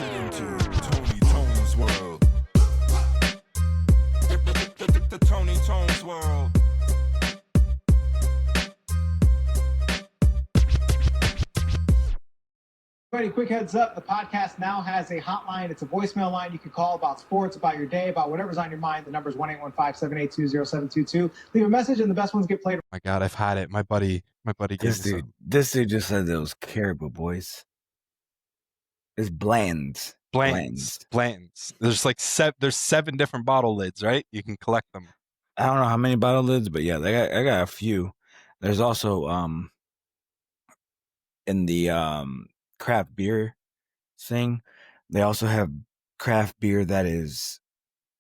entered into Tony Tone's world. The Tony Tone's world. Everybody, quick heads up. The podcast now has a hotline. It's a voicemail line you can call about sports, about your day, about whatever's on your mind. The number is 1-815-782-0722. Leave a message and the best ones get played. Oh my God, I've had it. My buddy gave me some. This dude just said those caribou boys. It's Bland's. Blanton's. There's like there's 7 different bottle lids, right? You can collect them. I don't know how many bottle lids, but yeah, I got a few. There's also in the craft beer thing, they also have craft beer that is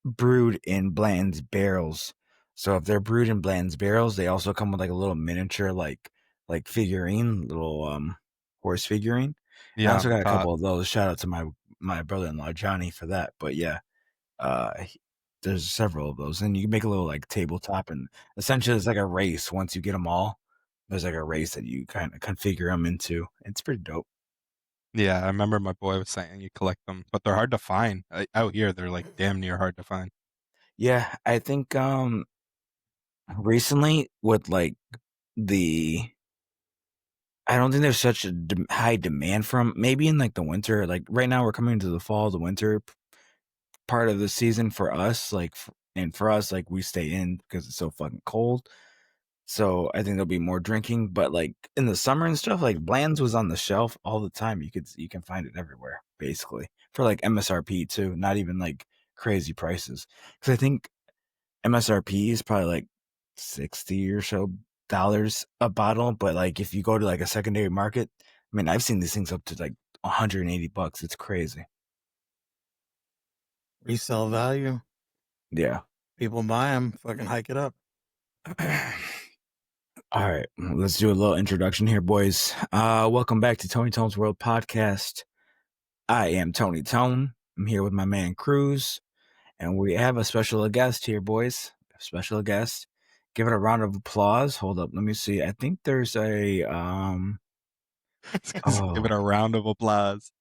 brewed in Bland's barrels. So if they're brewed in Bland's barrels, they also come with like a little miniature like figurine, little horse figurine. Yeah, I also got a couple of those. Shout out to my brother-in-law Johnny for that. But yeah, there's several of those, and you can make a little like tabletop, and essentially it's like a race. Once you get them all, there's like a race that you kind of configure them into. It's pretty dope. Yeah, I remember my boy was saying you collect them, but they're hard to find. Out here, they're like damn near hard to find. Yeah, I think recently with like I don't think there's such a high demand from maybe in like the winter. Like right now, we're coming into the fall, the winter part of the season for us. Like, and for us, like we stay in because it's so fucking cold. So I think there'll be more drinking. But like in the summer and stuff, like Bland's was on the shelf all the time. You can find it everywhere basically for like MSRP too. Not even like crazy prices, because I think MSRP is probably like $60 or so a bottle, but like if you go to like a secondary market, I mean, I've seen these things up to like $180. It's crazy. Resale value. Yeah, People buy them. Fucking hike it up. All right, let's do a little introduction here, boys. Welcome back to Tony Tone's World Podcast. I am Tony Tone. I'm here with my man Cruz, and we have a special guest here, boys. A special guest. Give it a round of applause. Hold up, let me see. I think there's a Give it a round of applause.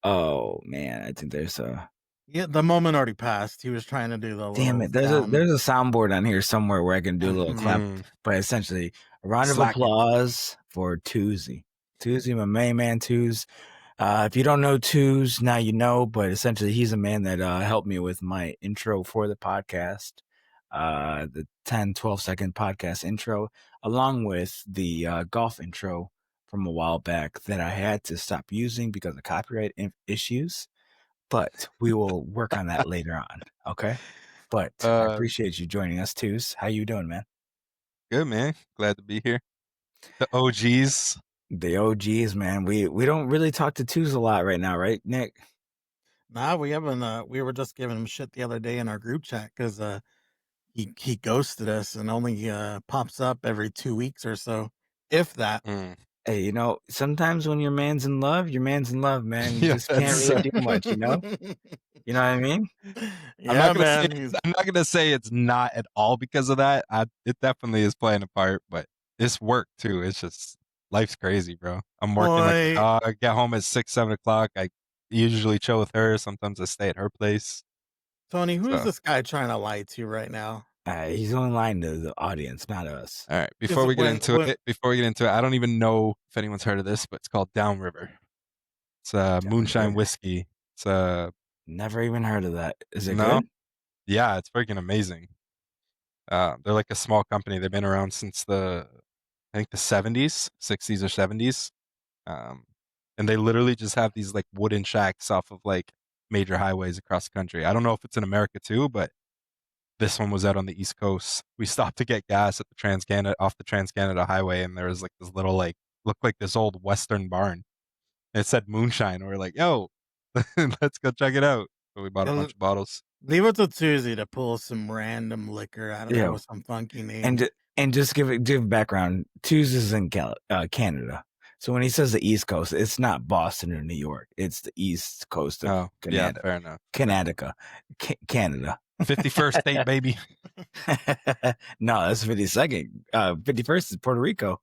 Oh man, I think there's a. Yeah, the moment already passed. He was trying to do the. Damn it! There's a soundboard on here somewhere where I can do a little clap. But essentially, a round of applause for Toozy. Toozy, my main man, Tooz. If you don't know Tooz, now you know. But essentially, he's a man that helped me with my intro for the podcast. The 10-12 second podcast intro, along with the golf intro from a while back that I had to stop using because of copyright issues, but we will work on that later on. Okay. But I appreciate you joining us, Tooz. How you doing, man? Good, man. Glad to be here. The OGs. The OGs, man. We don't really talk to Tooz a lot right now, right, Nick? Nah, we haven't. We were just giving him shit the other day in our group chat because he ghosted us and only pops up every 2 weeks or so, if that. Hey, you know, sometimes when your man's in love, man. You just can't really do much, you know? You know what I mean? Yeah, I'm not gonna say it's not at all because of that. It definitely is playing a part, but it's work too. It's just life's crazy, bro. I'm working like a dog. I get home at 6-7 o'clock. I usually chill with her. Sometimes I stay at her place. Tony, who's this guy trying to lie to right now? He's only lying to the audience, not us. All right. Before we get into it, I don't even know if anyone's heard of this, but it's called Downriver. It's a moonshine whiskey. It's never even heard of that. Is it no? Good? Yeah, it's freaking amazing. They're like a small company. They've been around since I think the 70s, 60s or 70s. And they literally just have these like wooden shacks off of like major highways across the country. I don't know if it's in America too, but this one was out on the East Coast. We stopped to get gas at the off the Trans-Canada Highway, and there was like this little looked like this old Western barn. It said moonshine. And we're like, yo, let's go check it out. So we bought a bunch of bottles. Leave it to Tuesday to pull some random liquor out of there with some funky name. And just give background. Tuesday's in Canada. So when he says the East Coast, it's not Boston or New York. It's the East Coast of Canada. Yeah, fair enough. Canada. 51st state, baby. No, that's 52nd. 51st is Puerto Rico.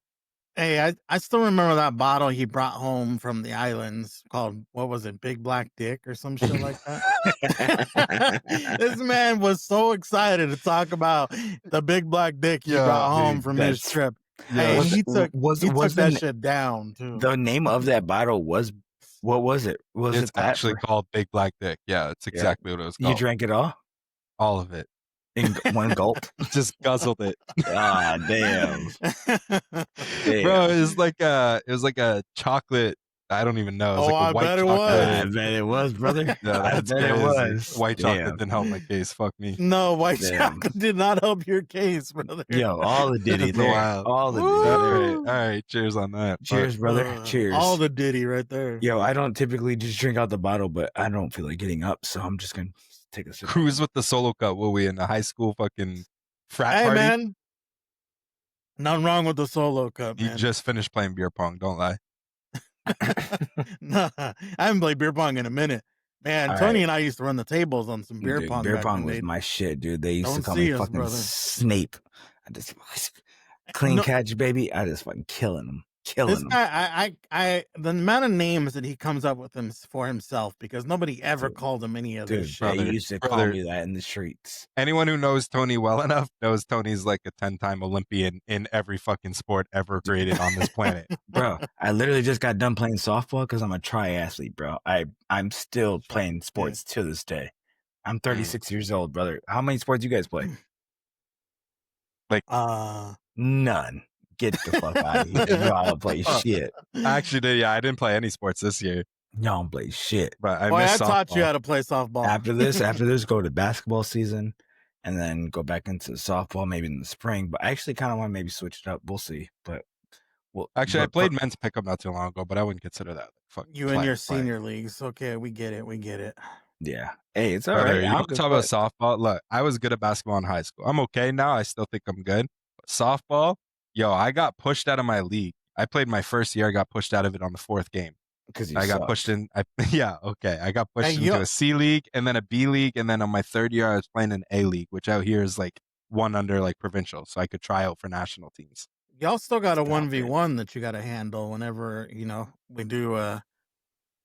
Hey, I still remember that bottle he brought home from the islands called, what was it, Big Black Dick or some shit like that. This man was so excited to talk about the Big Black Dick he Yeah, brought home dude, from his that's- trip. Yeah, Hey, Was he it- took was- he was took the that n- shit down too. The name of that bottle was, what was it? Was it's it that actually for- called Big Black Dick. Yeah, it's exactly what it was you called. drank it all All of it. in one gulp? Just guzzled it. Ah, damn. Bro, it was like a chocolate. I don't even know. It was Oh, like a I white bet it chocolate. I was. bet it was, brother. Yeah, I that's bet it crazy. was. White chocolate Damn. didn't help my case. Fuck me. No, white Damn. chocolate did not help your case, brother. Yo, all the ditty That's there. wild. All the All ditty there. right, all right. Cheers on that. Fuck. Cheers, brother. Cheers. All the ditty right there. Yo, I don't typically just drink out the bottle, but I don't feel like getting up, so I'm just gonna take a sip. Cruise with the solo cup. Were we in the high school fucking frat Hey, party? man. Nothing wrong with the solo cup, You man. just finished playing beer pong. Don't lie. Nah, I haven't played beer pong in a minute. Man, All Tony right. and I used to run the tables on some beer Dude, pong. beer back pong when was they- my shit, dude. They used to Don't call see me us, fucking brother. Snape. I just clean No. catch, baby. I just fucking killing them. This Killing them. guy, the amount of names that he comes up with for himself, because nobody ever Dude. called him any of Dude, this shit. brother, they used to call brother. me that in the streets. Anyone who knows Tony well enough knows Tony's like a 10-time Olympian in every fucking sport ever created on this planet. Bro, I literally just got done playing softball because I'm a triathlete, bro. I'm still playing sports to this day. I'm 36 years old, brother. How many sports you guys play? None. Get the fuck out of here. You all play shit. I actually did. Yeah, I didn't play any sports this year, Y'all don't play shit. but I Boy, I missed taught you softball. how to play softball. After this, go to basketball season and then go back into softball maybe in the spring. But I actually kind of want to maybe switch it up. We'll see. But well, Actually, I but- played men's pickup not too long ago, but I wouldn't consider that fucking You and your senior leagues. Okay, we get it. We get it. Yeah. Hey, it's all Brother, right. you I'll want to talk go about softball? Look, I was good at basketball in high school. I'm okay now. I still think I'm good. But softball, yo, I got pushed out of my league. I played my first year. I got pushed out of it on the fourth game. because I got pushed in. Yeah, okay. I got pushed Hey, into yo- a C league and then a B league, and then on my third year, I was playing an A league, which out here is like one under like provincial, so I could try out for national teams. Y'all still got a Stop it. 1v1 that you got to handle whenever, we do,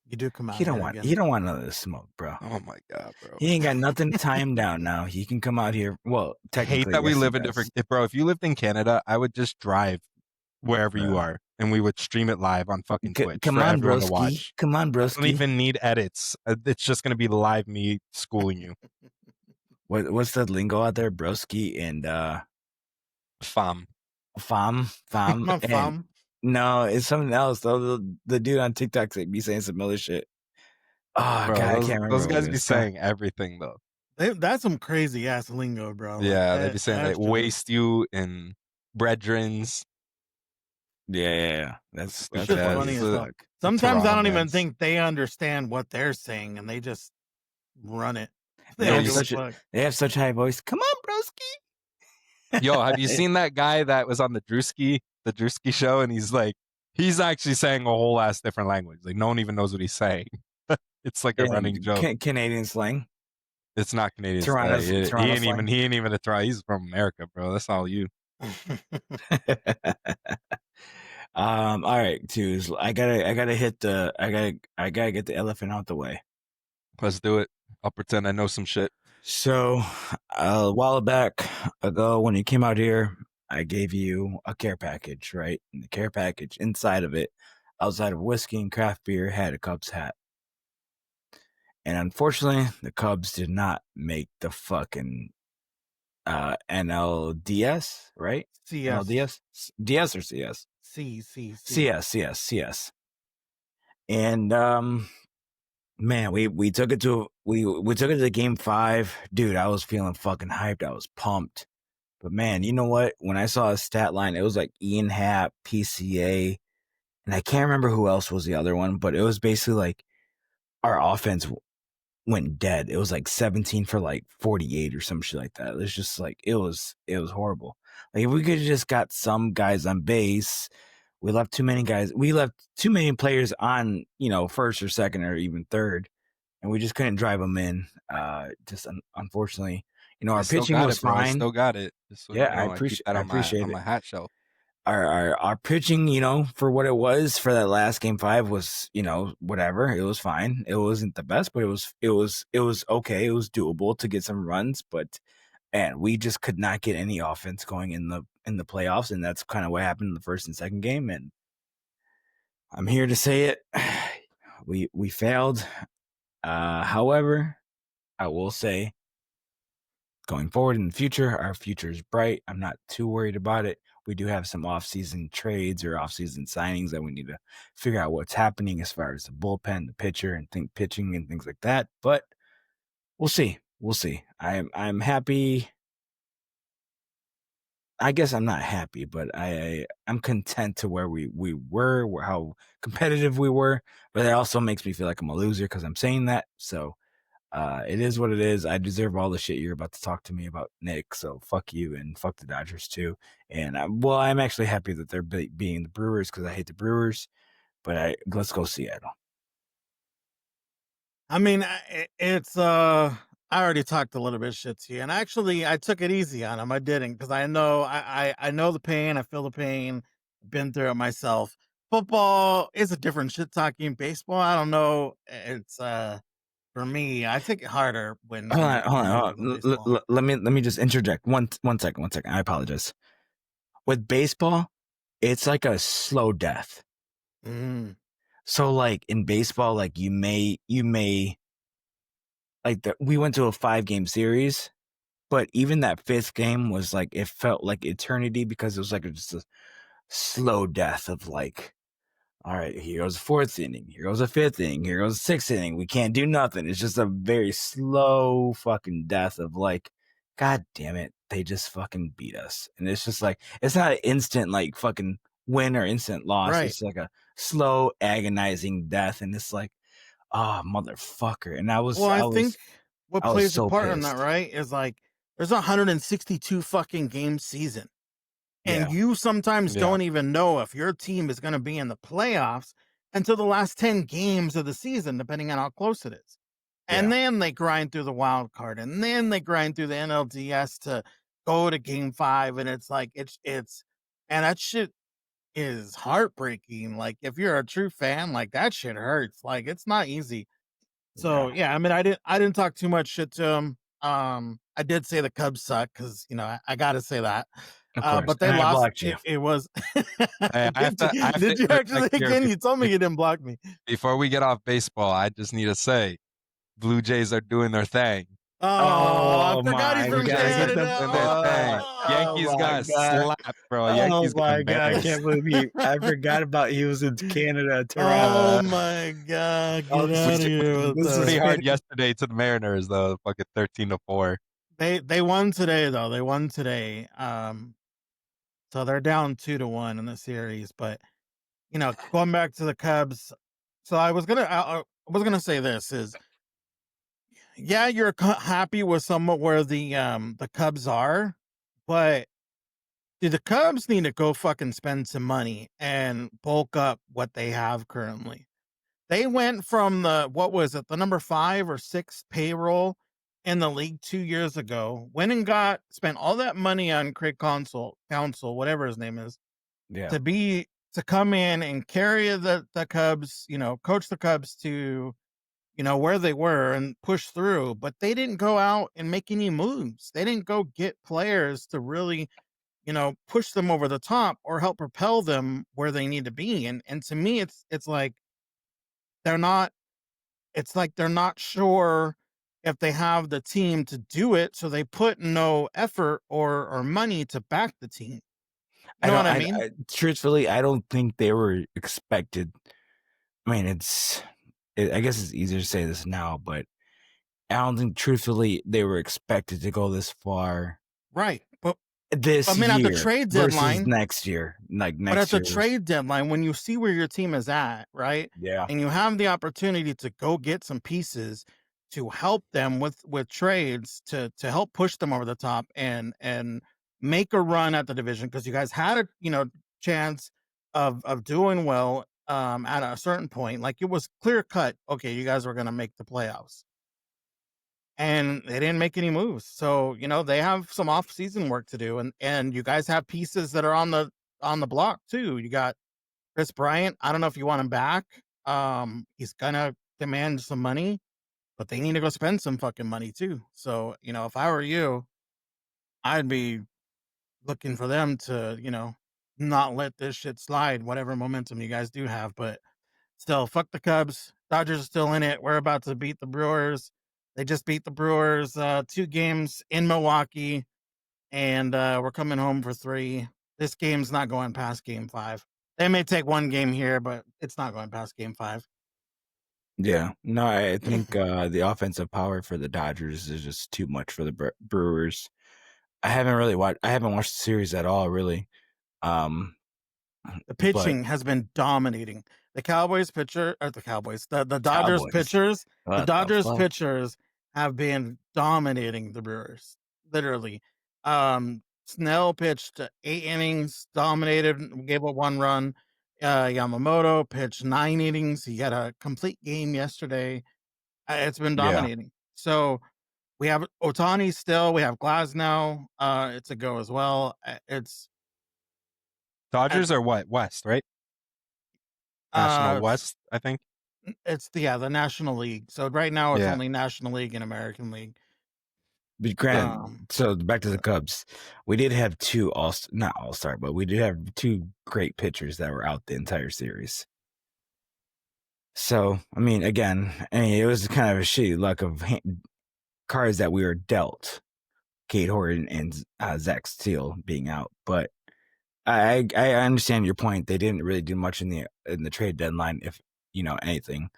you do come out He don't here want. again. He don't want none of this smoke, bro. Oh my god, bro! He ain't got nothing to tie him down now. He can come out here. Well, I technically, hate that we yes, he live in does. different. Bro, if you lived in Canada, I would just drive wherever you Yeah. are, and we would stream it live on fucking Twitch Come for on, everyone to broski. watch. Come on, I don't broski. even need edits. It's just gonna be live me schooling you. What's the lingo out there, broski and Fam. fam? My and- fam. No, it's something else though. The dude on TikTok be saying some other shit. Oh Bro, god, I those, can't remember. those what guys it be is. saying everything though. That's some crazy ass lingo, bro. Yeah, they be saying that's like just- waste you and brethrens. Yeah. That's Stupid Shit's ass. funny as It's a- fuck. Sometimes I Toronto don't even mans. think they understand what they're saying, and they just run it. They Yeah, don't it's give a such a- fuck. They have such high voice. Come on, broski. Yo, have you seen that guy that was on the Drewski show? And he's actually saying a whole ass different language. Like no one even knows what he's saying. It's like a running joke. Canadian slang. It's not Canadian. Toronto he slang? ain't even a try. He's from America, bro. That's all you. All right, twos. I gotta hit the. I gotta get the elephant out the way. Let's do it. I'll pretend I know some shit. So, a while back ago, when you came out here, I gave you a care package, right? And the care package inside of it, outside of whiskey and craft beer, had a Cubs hat. And unfortunately, the Cubs did not make the fucking NLDS, right? CS. NLDS? DS or CS? CS. And man, we took it to game 5. Dude, I was feeling fucking hyped. I was pumped. But man, you know what? When I saw a stat line, it was like Ian Happ, PCA, and I can't remember who else was the other one, but it was basically like our offense went dead. It was like 17 for like 48 or some shit like that. It was just like it was horrible. Like if we could have just got some guys on base, we left too many guys. We left too many players on, first or second or even third, and we just couldn't drive them in. Unfortunately, our I still pitching got was it, bro. I fine. still got it. Just so Yeah, you know, I keep that I on appreciate on it. my hat shelf. our pitching, for what it was for that last game 5 was, whatever. It was fine. It wasn't the best, but it was okay. It was doable to get some runs, and we just could not get any offense going in the playoffs, and that's kind of what happened in the first and second game. And I'm here to say it. We failed. However, I will say, going forward in the future, our future is bright. I'm not too worried about it. We do have some off-season trades or off-season signings that we need to figure out what's happening as far as the bullpen, the pitcher, and pitching and things like that. But we'll see. We'll see. I'm happy. I guess I'm not happy, but I'm content to where we were, how competitive we were. But it also makes me feel like I'm a loser because I'm saying that. So it is what it is. I deserve all the shit you're about to talk to me about, Nick. So fuck you and fuck the Dodgers too. And I'm actually happy that they're beating the Brewers because I hate the Brewers. But let's go Seattle. I mean, it's I already talked a little bit of shit to you, and actually, I took it easy on him. I didn't because I know I know the pain. I feel the pain. Been through it myself. Football is a different shit talking. Baseball, I don't know. It's for me, I take it harder when. Hold on. Let me just interject one second. I apologize. With baseball, it's like a slow death. So like in baseball, like you may like we went to a 5-game series, but even that 5th game was like it felt like eternity because it was like just a slow death of like, all right, here goes the 4th inning, here goes the 5th inning, here goes the 6th inning. We can't do nothing. It's just a very slow fucking death of like, God damn it, they just fucking beat us. And it's just like, it's not an instant like fucking win or instant loss. Right. It's like a slow, agonizing death. And it's like, oh, motherfucker. And I think what I was plays so a part in pissed. that, right, is like there's a 162 fucking game season. And you sometimes don't even know if your team is going to be in the playoffs until the last 10 games of the season, depending on how close it is. And then they grind through the wild card, and then they grind through the NLDS to go to game 5. And it's like, and that shit is heartbreaking. Like, if you're a true fan, like that shit hurts. Like, it's not easy. So yeah, I mean, I didn't talk too much shit to him. I did say the Cubs suck because I got to say that. Of course. But they And I lost. blocked you. It was. I have to Did you actually interject here again? You told me you didn't block me. Before we get off baseball, I just need to say, Blue Jays are doing their thing. Oh, I forgot he's my from God. Canada. Doing their thing. Yankees got slapped, bro. Yankees got God, I embarrassed. can't believe I forgot about he was in Canada, Toronto. Oh my God! Get out This of here with This is that. pretty hard yesterday to the Mariners, though. Fucking 13-4. They won today though. They won today. So they're down 2-1 in the series. But going back to the Cubs. So I was gonna say this is, yeah, you're happy with somewhat where the Cubs are, but do the Cubs need to go fucking spend some money and bulk up what they have currently? They went from the number 5 or 6 payroll in the league 2 years ago, went and spent all that money on Craig Counsell, whatever his name is, to come in and carry the Cubs, coach the Cubs to, where they were and push through, but they didn't go out and make any moves. They didn't go get players to really, push them over the top or help propel them where they need to be. And to me, it's like they're not sure if they have the team to do it. So they put no effort or money to back the team. You know what I mean? Truthfully, I don't think they were expected. I mean, I guess it's easier to say this now, but I don't think truthfully they were expected to go this far. Right. But at the trade deadline next year, but at the trade deadline, when you see where your team is at, right? Yeah. And you have the opportunity to go get some pieces to help them with trades to help push them over the top and make a run at the division, because you guys had a chance of doing well at a certain point. Like, it was clear cut, okay, you guys were going to make the playoffs. And they didn't make any moves. So, they have some off-season work to do. And you guys have pieces that are on the on the block too. You got Chris Bryant. I don't know if you want him back. He's gonna demand some money, but they need to go spend some fucking money too. So, if I were you, I'd be looking for them to, not let this shit slide, whatever momentum you guys do have. But still, fuck the Cubs. Dodgers are still in it. We're about to beat the Brewers. They just beat the Brewers 2 games in Milwaukee, and we're coming home for 3. This game's not going past game 5. They may take 1 game here, but it's not going past game 5. Yeah, no, I think the offensive power for the Dodgers is just too much for the Brewers. I haven't watched the series at all, really. The But pitching has been dominating. The Dodgers Cowboys, pitchers, the what the Dodgers fuck? pitchers have been dominating the Brewers. Literally. Snell pitched 8 innings, dominated, gave up 1 run. Yamamoto pitched 9 innings. He had a complete game yesterday. It's been Yeah, dominating. So we have Otani still. We have Glasnow. It's a go as well. It's Dodgers are what? West, right? National West, I think. it's the National League. So right now it's Yeah. only National League and American League. but granted, so back to the Cubs, we did have not all-star, but we did have 2 great pitchers that were out the entire series. So, again, it was kind of a shitty luck of cards that we were dealt. Kate Horton and Zach Steele being out, but I understand your point. They didn't really do much in the trade deadline, if anything.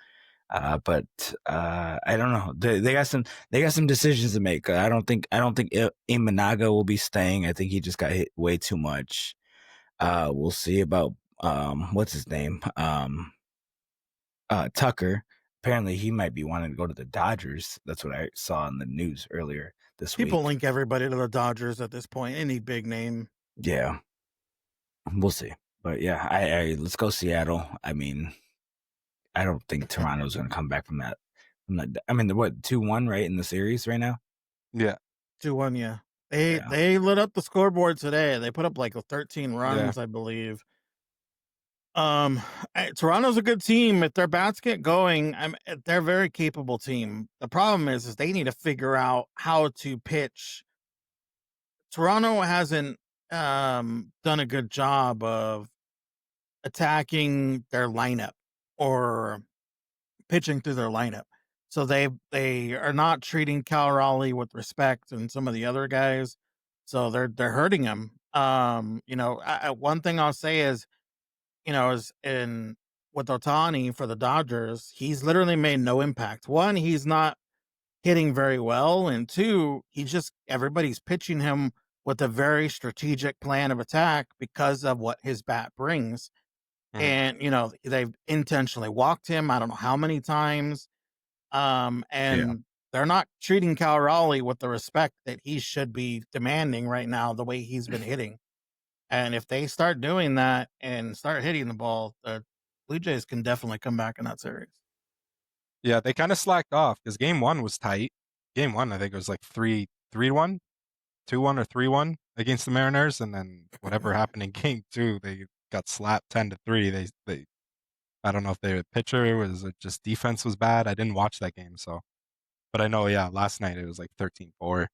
But I don't know. They got some decisions to make. I don't think Imanaga will be staying. I think he just got hit way too much. We'll see about what's his name, Tucker. Apparently, he might be wanting to go to the Dodgers. That's what I saw in the news earlier this week. People link everybody to the Dodgers at this point. Any big name. Yeah, we'll see. But yeah, I let's go Seattle. I don't think Toronto's going to come back from that. What 2-1 right in the series right now? Yeah. 2-1, yeah. They lit up the scoreboard today. They put up like 13 runs, Yeah. I believe. Toronto's a good team. If their bats get going, they're a very capable team. The problem is they need to figure out how to pitch. Toronto hasn't done a good job of attacking their lineup or pitching through their lineup. So they are not treating Cal Raleigh with respect and some of the other guys. So they're hurting him. One thing I'll say is, is with Otani for the Dodgers, he's literally made no impact. 1, he's not hitting very well, and 2, everybody's pitching him with a very strategic plan of attack because of what his bat brings. Mhm. And they've intentionally walked him, I don't know how many times. And they're not treating Cal Raleigh with the respect that he should be demanding right now, the way he's been hitting. And if they start doing that and start hitting the ball, the Blue Jays can definitely come back in that series. Yeah, they kind of slacked off because game 1 was tight. Game 1, I think it was like 3-1, 2-1 or 3-1 against the Mariners, and then whatever happened in game 2, they got slapped 10-3. They I don't know if their pitcher was just defense was bad. I didn't watch that game, so. But I know, last night it was like 13-4.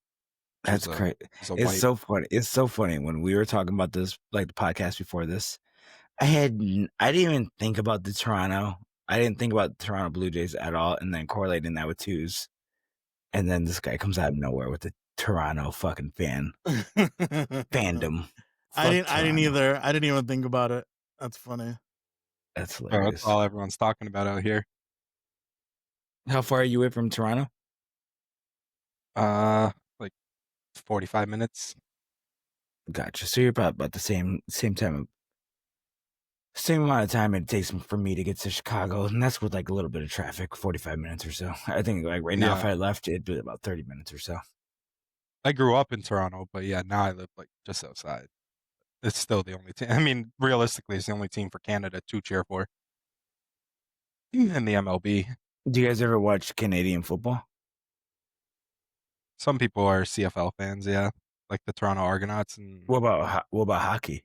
That's great. It's so funny. It's so funny when we were talking about this, like the podcast before this. I didn't even think about the Toronto. I didn't think about the Toronto Blue Jays at all, and then correlating that with twos. And then this guy comes out of nowhere with the Toronto fucking fandom. I didn't either. I didn't even think about it. That's funny. That's hilarious. That's all everyone's talking about out here. How far are you away from Toronto? Like 45 minutes. Gotcha. So you're about the same amount of time it takes for me to get to Chicago, and that's with like a little bit of traffic, 45 minutes or so. I think like right now, if I left, it'd be about 30 minutes or so. I grew up in Toronto, but now I live like just outside. It's still the only team. Realistically, it's the only team for Canada to cheer for in the MLB. Do you guys ever watch Canadian football? Some people are CFL fans, like the Toronto Argonauts. And what about hockey?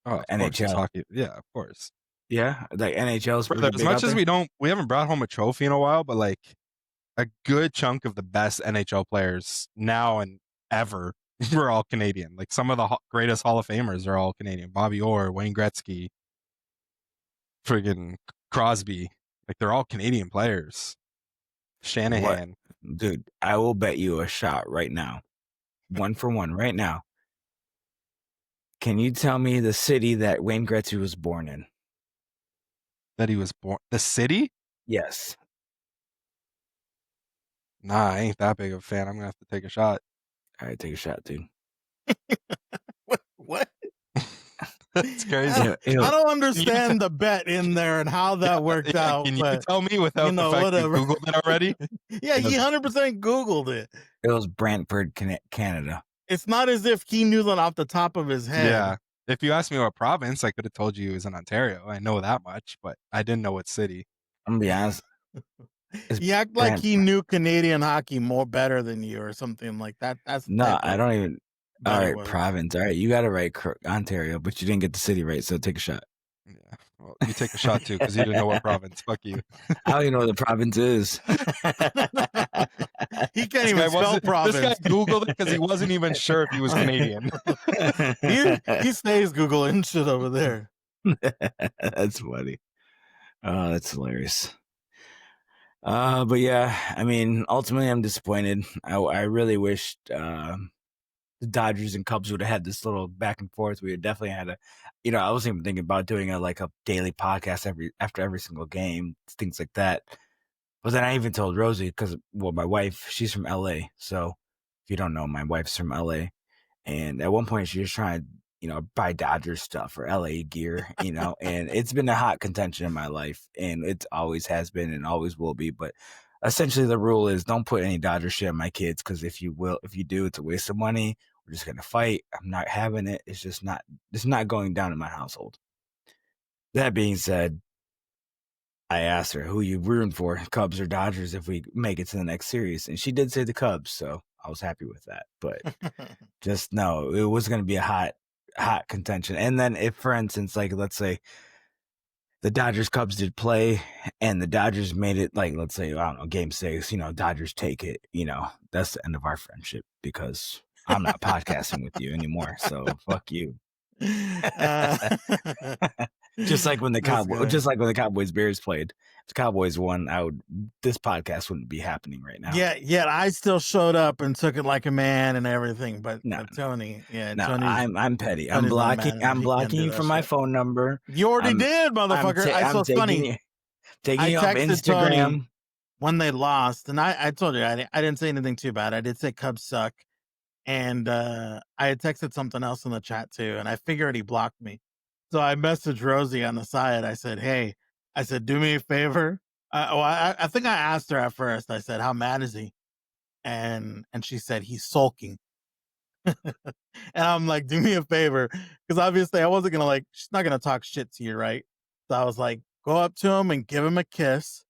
Oh, of course, it's NHL. hockey. Yeah, of course. Yeah, like NHL's Brother, pretty as big much out as there. we haven't brought home a trophy in a while, but like a good chunk of the best NHL players now and ever were all Canadian. Like some of the greatest Hall of Famers are all Canadian. Bobby Orr, Wayne Gretzky, friggin' Crosby. Like they're all Canadian players. What, Shanahan. dude? I will bet you a shot right now, 1-for-1 right now. Can you tell me the city that Wayne Gretzky was born in? That he was born. The city? Yes. Nah, I ain't that big of a fan. I'm gonna have to take a shot. All right, take a shot, dude. What? That's crazy. I don't understand the bet in there and how that worked out. Can you but, tell me without the fact whatever. you Googled it already? Yeah, he 100% Googled it. It was Brantford, Canada. It's not as if he knew that off the top of his head. Yeah. If you asked me what province, I could have told you it was in Ontario. I know that much, but I didn't know what city. I'm gonna be honest. You act like he knew Canadian hockey more better than you or something like that. That's the No, type I of don't even. bet All it right, was. province. All right, you got it right, Ontario, but you didn't get the city right, so take a shot. Yeah. Well, you take a shot too, because you didn't know what province. Fuck you. I don't even know what the province is. He can't even spell province. This guy Googled it because he wasn't even sure if he was Canadian. he stays Googling shit over there. That's funny. Oh, that's hilarious. But yeah, I mean, ultimately, I'm disappointed. I really wished the Dodgers and Cubs would have had this little back and forth. We would definitely had a, I was even thinking about doing a daily podcast after every single game, things like that. But then I even told Rosie because, well, my wife, she's from LA. So if you don't know, my wife's from LA. And at one point she was trying to, buy Dodgers stuff or LA gear, and it's been a hot contention in my life, and it always has been and always will be. But essentially the rule is don't put any Dodger shit on my kids, because if you do, it's a waste of money. We're just going to fight. I'm not having it. It's not going down in my household. That being said, I asked her, who you rooting for, Cubs or Dodgers, if we make it to the next series? And she did say the Cubs, so I was happy with that. But just know it was going to be a hot contention. And then if, for instance, let's say the Dodgers Cubs did play and the Dodgers made it, let's say, I don't know, game 6, Dodgers take it, that's the end of our friendship, because I'm not podcasting with you anymore. So fuck you. Just like when the Cowboys Bears played, if the Cowboys won, this podcast wouldn't be happening right now. Yeah, I still showed up and took it like a man and everything. But Tony, I'm petty. I'm blocking you from my phone number. You already did, motherfucker. It's funny. Taking you off Instagram Tony when they lost, and I told you I didn't say anything too bad. I did say Cubs suck, and I had texted something else in the chat too, and I figured he blocked me. So I messaged Rosie on the side. I said, "Hey," I said, "do me a favor." I think I asked her at first. I said, "How mad is he?" And she said, "He's sulking." And I'm like, "Do me a favor," because obviously I wasn't gonna she's not gonna talk shit to you, right? So I was like, "Go up to him and give him a kiss,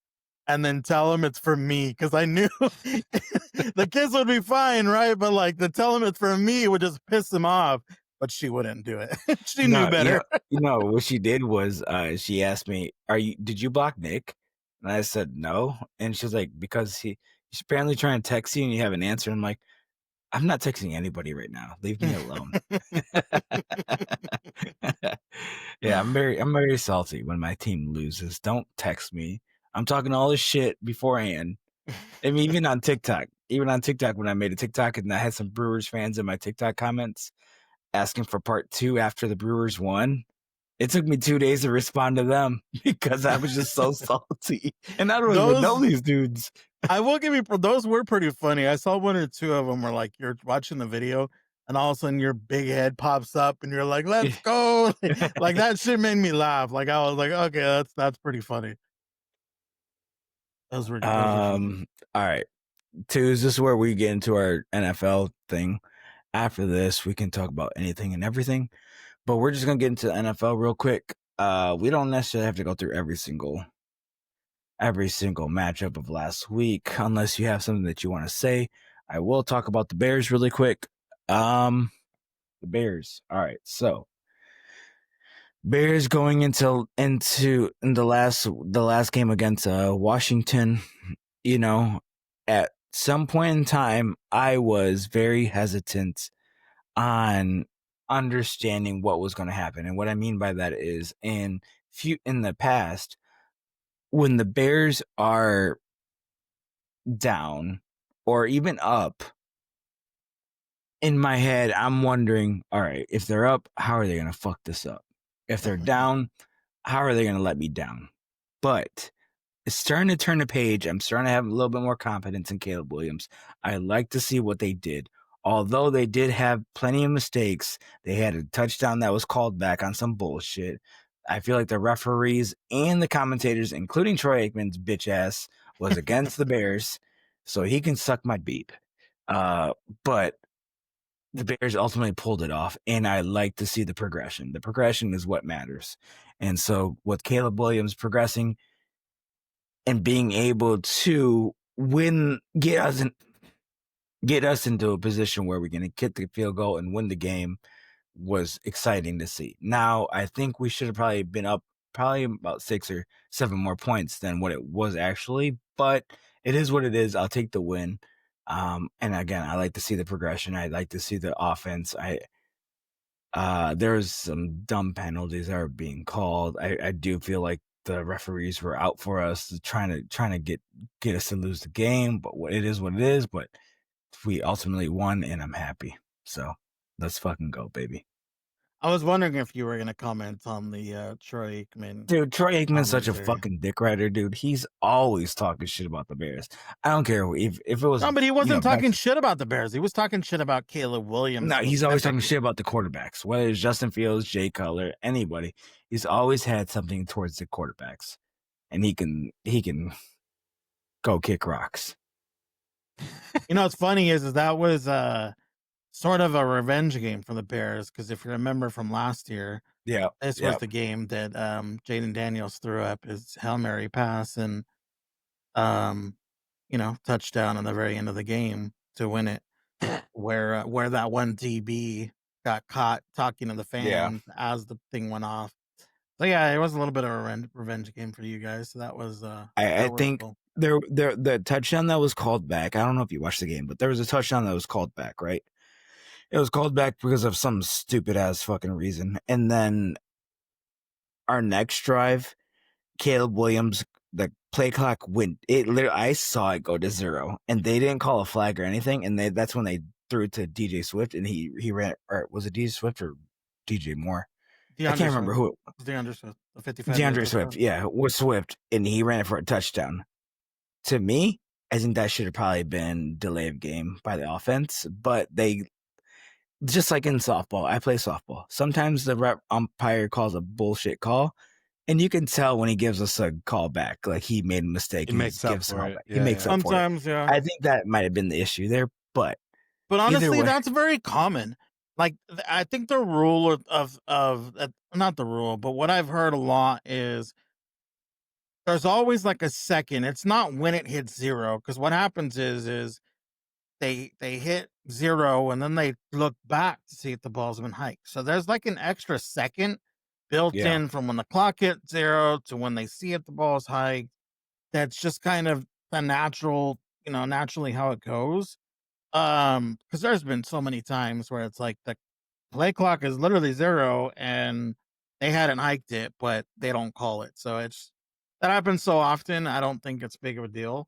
and then tell him it's for me," because I knew the kiss would be fine, right? But to tell him it's for me would just piss him off. But she wouldn't do it. She knew better. What she did was she asked me, did you block Nick? And I said no. And she was like, because he's apparently trying to text you and you haven't answered. I'm like, I'm not texting anybody right now. Leave me alone. Yeah, I'm very salty when my team loses. Don't text me. I'm talking all this shit beforehand. I mean, even on TikTok, when I made a TikTok and I had some Brewers fans in my TikTok comments asking for part 2 after the Brewers won, it took me 2 days to respond to them because I was just so salty. And I don't even know these dudes. I will give you, those were pretty funny. I saw 1 or 2 of them where you're watching the video and all of a sudden your big head pops up and you're like, let's go. That shit made me laugh. I was like, okay, that's pretty funny. Those were funny. All right. 2, is this where we get into our NFL thing? After this, we can talk about anything and everything, but we're just going to get into the NFL real quick. We don't necessarily have to go through every single matchup of last week, unless you have something that you want to say. I will talk about the Bears really quick. The Bears. All right. So Bears going into in the last game against Washington, you know, at some point in time, I was very hesitant on understanding what was going to happen. And what I mean by that is in the past, when the Bears are down or even up, in my head, I'm wondering, all right, if they're up, how are they going to fuck this up? If they're down, how are they going to let me down? But it's starting to turn the page. I'm starting to have a little bit more confidence in Caleb Williams. I like to see what they did. Although they did have plenty of mistakes, they had a touchdown that was called back on some bullshit. I feel like the referees and the commentators, including Troy Aikman's bitch ass, was against the Bears, so he can suck my beep. But the Bears ultimately pulled it off, and I like to see the progression. The progression is what matters. And so with Caleb Williams progressing and being able to get us into a position where we're going to kick the field goal and win the game was exciting to see. Now, I think we should have probably been up about 6 or 7 more points than what it was actually, but it is what it is. I'll take the win. And again, I like to see the progression. I like to see the offense. There's some dumb penalties that are being called. I do feel like the referees were out for us, trying to get us to lose the game. But it is what it is. But we ultimately won, and I'm happy. So let's fucking go, baby. I was wondering if you were going to comment on the Troy Aikman. Dude, Troy Aikman's such a commentary. fucking dick rider, dude. He's always talking shit about the Bears. I don't care if it was. No, but he wasn't talking shit about the Bears. He was talking shit about Caleb Williams. No, he's always talking shit about the quarterbacks, whether it's Justin Fields, Jay Cutler, anybody. He's always had something towards the quarterbacks, and he can go kick rocks. You know what's funny is that was sort of a revenge game for the Bears, because if you remember from last year, this was the game that Jaden Daniels threw up his Hail Mary pass and touchdown in the very end of the game to win it, where that one DB got caught talking to the fans as the thing went off. So yeah, it was a little bit of a revenge game for you guys. So that was I think cool. The touchdown that was called back. I don't know if you watched the game, but there was a touchdown that was called back, right? It was called back because of some stupid ass fucking reason. And then our next drive, Caleb Williams, the play clock went. I saw it go to 0, and they didn't call a flag or anything. And that's when they threw it to DJ Swift, and he ran. Or was it DJ Swift or DJ Moore? I can't remember who it was. DeAndre Swift, the 55. DeAndre Swift, yeah, was Swift, and he ran it for a touchdown. To me, I think that should have probably been delay of game by the offense, but they. Just like in softball, I play softball. Sometimes the rep umpire calls a bullshit call, and you can tell when he gives us a call back, like he made a mistake. He makes up for it. He makes up for it. Sometimes, yeah. I think that might have been the issue there, but honestly, that's very common. Like, I think the rule of not the rule, but what I've heard a lot is there's always like a second. It's not when it hits 0, because what happens is they hit 0 and then they look back to see if the ball's been hiked. So there's like an extra second built in from when the clock hits 0 to when they see if the ball's hiked. That's just kind of the naturally how it goes. Because there's been so many times where it's like the play clock is literally 0 and they hadn't hiked it, but they don't call it. So that happens so often. I don't think it's big of a deal.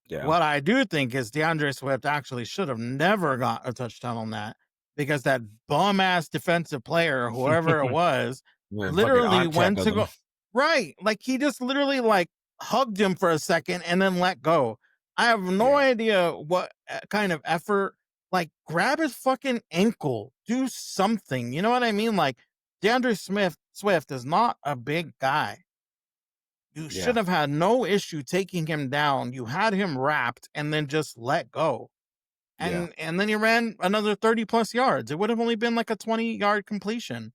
Yeah. What I do think is DeAndre Swift actually should have never got a touchdown on that, because that bum ass defensive player, whoever it was, literally went to go. Right. Like, he just literally like hugged him for a second and then let go. I have no idea what kind of effort. Like, grab his fucking ankle, do something. You know what I mean? Like, DeAndre Swift is not a big guy. You should have had no issue taking him down. You had him wrapped and then just let go. And then he ran another 30 plus yards. It would have only been like a 20-yard completion.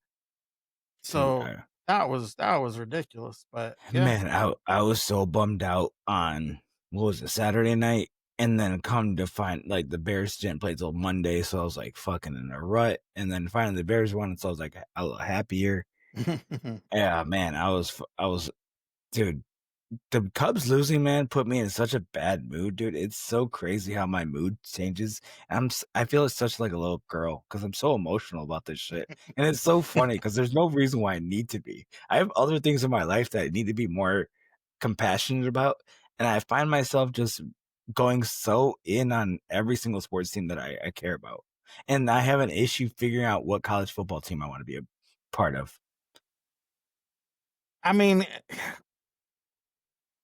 So that was ridiculous. But man, I was so bummed out on, what was it, Saturday night? And then come to find, like, the Bears didn't play till Monday, so I was like fucking in a rut. And then finally the Bears won, so I was like a little happier. Yeah, man, dude. The Cubs losing, man, put me in such a bad mood, dude. It's so crazy how my mood changes. I feel it's such like a little girl because I'm so emotional about this shit, and it's so funny because there's no reason why I need to be. I have other things in my life that I need to be more compassionate about, and I find myself just going so in on every single sports team that I care about, and I have an issue figuring out what college football team I want to be a part of. I mean,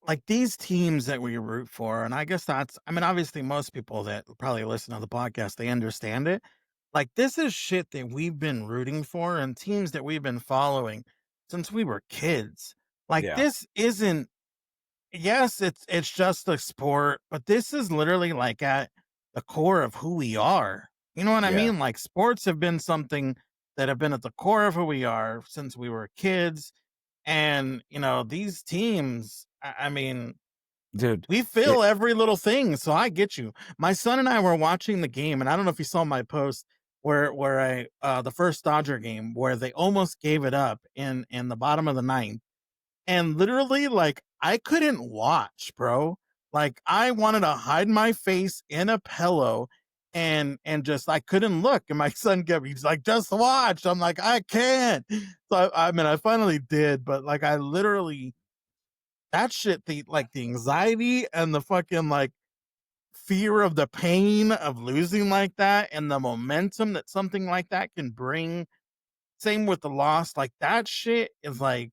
like these teams that we root for, and I guess I mean, obviously, most people that probably listen to the podcast, they understand it. Like, this is shit that we've been rooting for and teams that we've been following since we were kids. Like, Yeah, this isn't, yes, it's just a sport, but this is literally like at the core of who we are. You know what I yeah, mean? Like, sports have been something that have been at the core of who we are since we were kids. And, these teams, I mean, dude. we It, feel every little thing, so I get you. My son and I were watching the game, and I don't know if you saw my post where I the first Dodger game where they almost gave it up in the bottom of the ninth, and literally like I couldn't watch, bro. Like I wanted to hide my face in a pillow and just I couldn't look. And my son kept he's like, just watch. I'm like, I can't. So I mean I finally did, but like I literally that shit, the anxiety and the fucking like fear of the pain of losing like that and the momentum that something like that can bring. Same with the loss, like that shit is like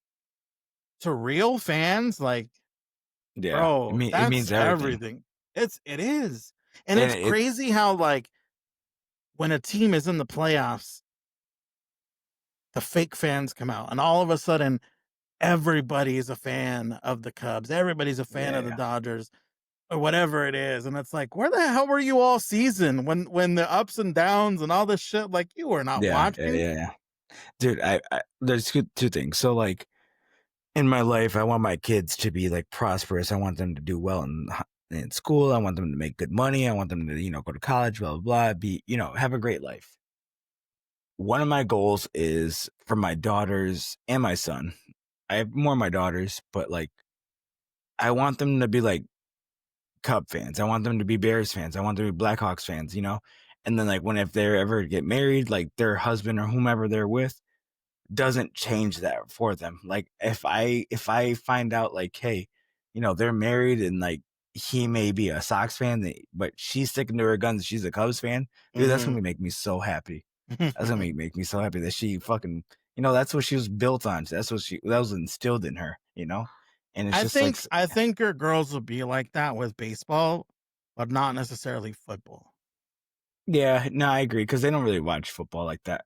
to real fans, like, yeah, bro, it that's means everything. everything. It is. And And it's crazy how like when a team is in the playoffs, the fake fans come out and all of a sudden everybody is a fan of the Cubs. Everybody's a fan of the yeah, Dodgers. Or whatever it is, and it's like, where the hell were you all season when the ups and downs and all this shit? Like you were not watching. yeah. Dude, there's two things. So like in my life, I want my kids to be like prosperous. I want them to do well in school. I want them to make good money. I want them to, go to college, blah, blah, blah, be, have a great life. One of my goals is for my daughters and my son. I have more of my daughters, but like I want them to be like Cub fans. I want them to be Bears fans. I want them to be Blackhawks fans, And then like if they ever get married, like their husband or whomever they're with doesn't change that for them. Like if I find out like, hey, they're married and like he may be a Sox fan, but she's sticking to her guns. She's a Cubs fan, dude. That's gonna make me so happy. That's gonna make me so happy that she fucking, that's what she was built on. That was instilled in her, And it's I just like, think I think your girls will be like that with baseball, but not necessarily football. yeah, no, I agree because they don't really watch football like that.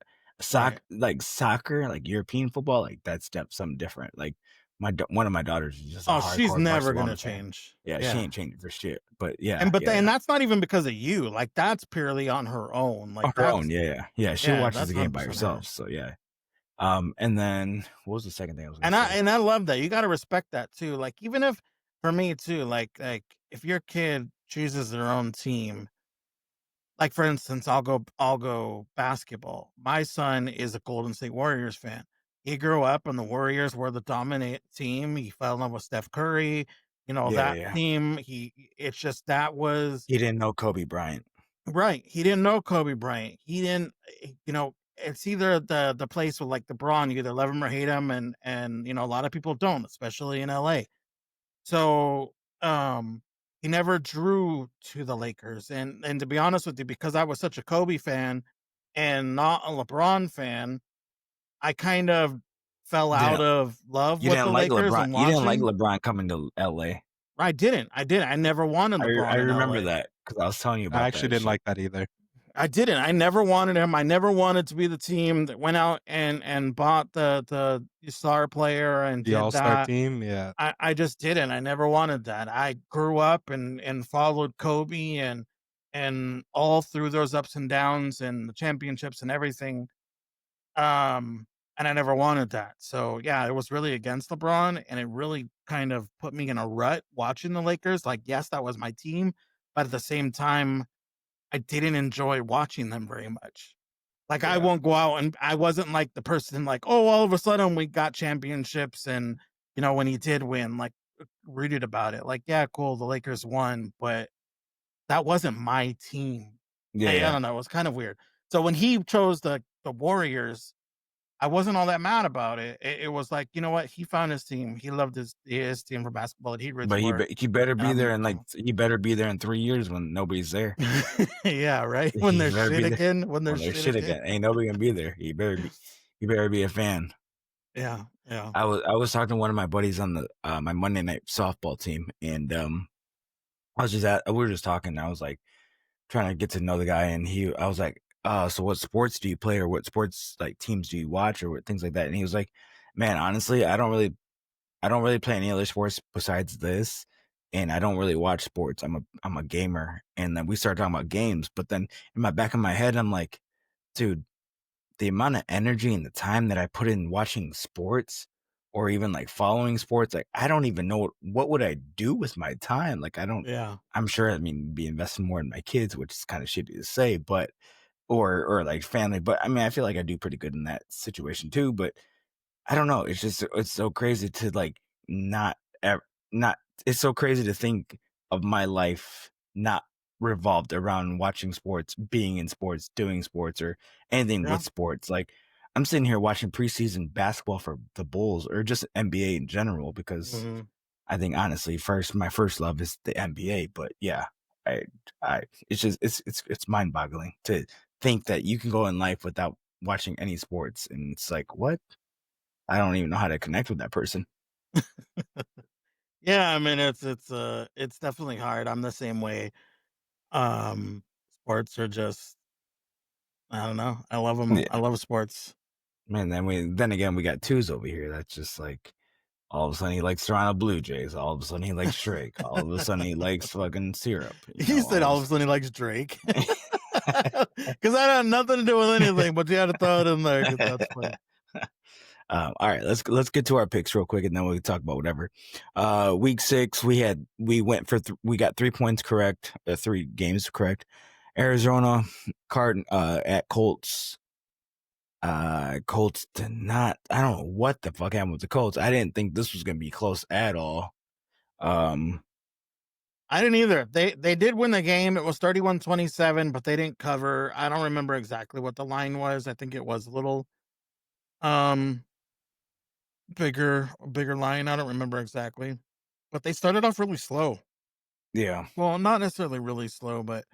Right. Soccer, like European football, like that's something different. Like one of my daughters is just a Oh, she's hardcore never gonna Barcelona fan. change. Yeah, she Yeah. ain't changing for shit. But yeah, And that's not even because of you. Like that's purely on her own. on Like her own, that's yeah. She yeah, watches that's the game 100% by her. herself. So yeah. And then what was the second thing I was gonna And I say? and I love that. You got to respect that too. Like even if for me too, like if your kid chooses their own team, like for instance, I'll go basketball. My son is a Golden State Warriors fan. He grew up and the Warriors were the dominant team. He fell in love with Steph Curry. Yeah, That yeah. team, it's just that was He didn't know Kobe Bryant. right. He didn't know Kobe Bryant. He didn't, it's either the place with like LeBron, you either love him or hate him, and a lot of people don't, especially in LA. So he never drew to the Lakers. And to be honest with you, because I was such a Kobe fan and not a LeBron fan, I kind of fell You out didn't of love you with didn't the like Lakers LeBron. and You didn't like watching. LeBron coming to LA. I didn't. I didn't. I never wanted I LeBron in remember LA. that because I was telling you I about actually that didn't shit. like that either. I didn't. I never wanted him. I never wanted to be the team that went out and bought the star player and The did All-Star that. team, yeah. I just didn't. I never wanted that. I grew up and followed Kobe and all through those ups and downs and the championships and everything. And I never wanted that. So yeah, it was really against LeBron, and it really kind of put me in a rut watching the Lakers. Like, yes, that was my team, but at the same time, I didn't enjoy watching them very much. Like Yeah. I won't go out, and I wasn't like the person like, oh, all of a sudden we got championships, and when he did win, like read about it. Like, yeah, cool, the Lakers won, but that wasn't my team. Yeah, I yeah. don't know, it was kind of weird. So when he chose the Warriors, I wasn't all that mad about it. It was like, you know what? He found his team. He loved his team for basketball that he roots But for. he better And be I'm there in cool. he better be there in 3 years when nobody's there. Yeah, right. When He there's better shit be there again. When when there's there's shit shit again. again. Ain't nobody gonna be there. He better be a fan. Yeah, yeah. I was talking to one of my buddies on the my Monday night softball team, and we were just talking. I was like trying to get to know the guy, and I was like, so what sports do you play, or what sports like teams do you watch, or what things like that? And he was like, man, honestly, I don't really play any other sports besides this, and I don't really watch sports. I'm a gamer. And then we started talking about games, but then in my back of my head, I'm like, dude, the amount of energy and the time that I put in watching sports or even like following sports, like I don't even know what would I do with my time. Like Yeah. I'm sure, I mean, be investing more in my kids, which is kind of shitty to say, but or like family. But I mean, I feel like I do pretty good in that situation too. But I don't know. It's so crazy to like not not. It's so crazy to think of my life not revolved around watching sports, being in sports, doing sports, or anything Yeah. with sports. Like I'm sitting here watching preseason basketball for the Bulls or just NBA in general because Mhm. I think honestly, my first love is the NBA. But yeah, I it's just it's mind boggling to think that you can go in life without watching any sports, and it's like what. I don't even know how to connect with that person. Yeah, I mean it's definitely hard. I'm the same way. Sports are just, I don't know. I love them. I Yeah, love sports. man. Then again, we got twos over here. That's just like all of a sudden he likes Toronto Blue Jays. All of a sudden he likes Drake. All of a sudden he likes fucking syrup. He said all of a sudden he likes Drake. Because I had nothing to do with anything, but you had to throw it in there because that's funny. All right, let's get to our picks real quick, and then we can talk about whatever. Week 6, we got 3 points correct, 3 games correct. Arizona at Colts. Colts did not. I don't know what the fuck happened with the Colts. I didn't think this was gonna be close at all. I didn't either. They did win the game. It was 31-27, but they didn't cover. I don't remember exactly what the line was. I think it was a little bigger line. I don't remember exactly. But they started off really slow. Yeah, Well, not necessarily really slow, but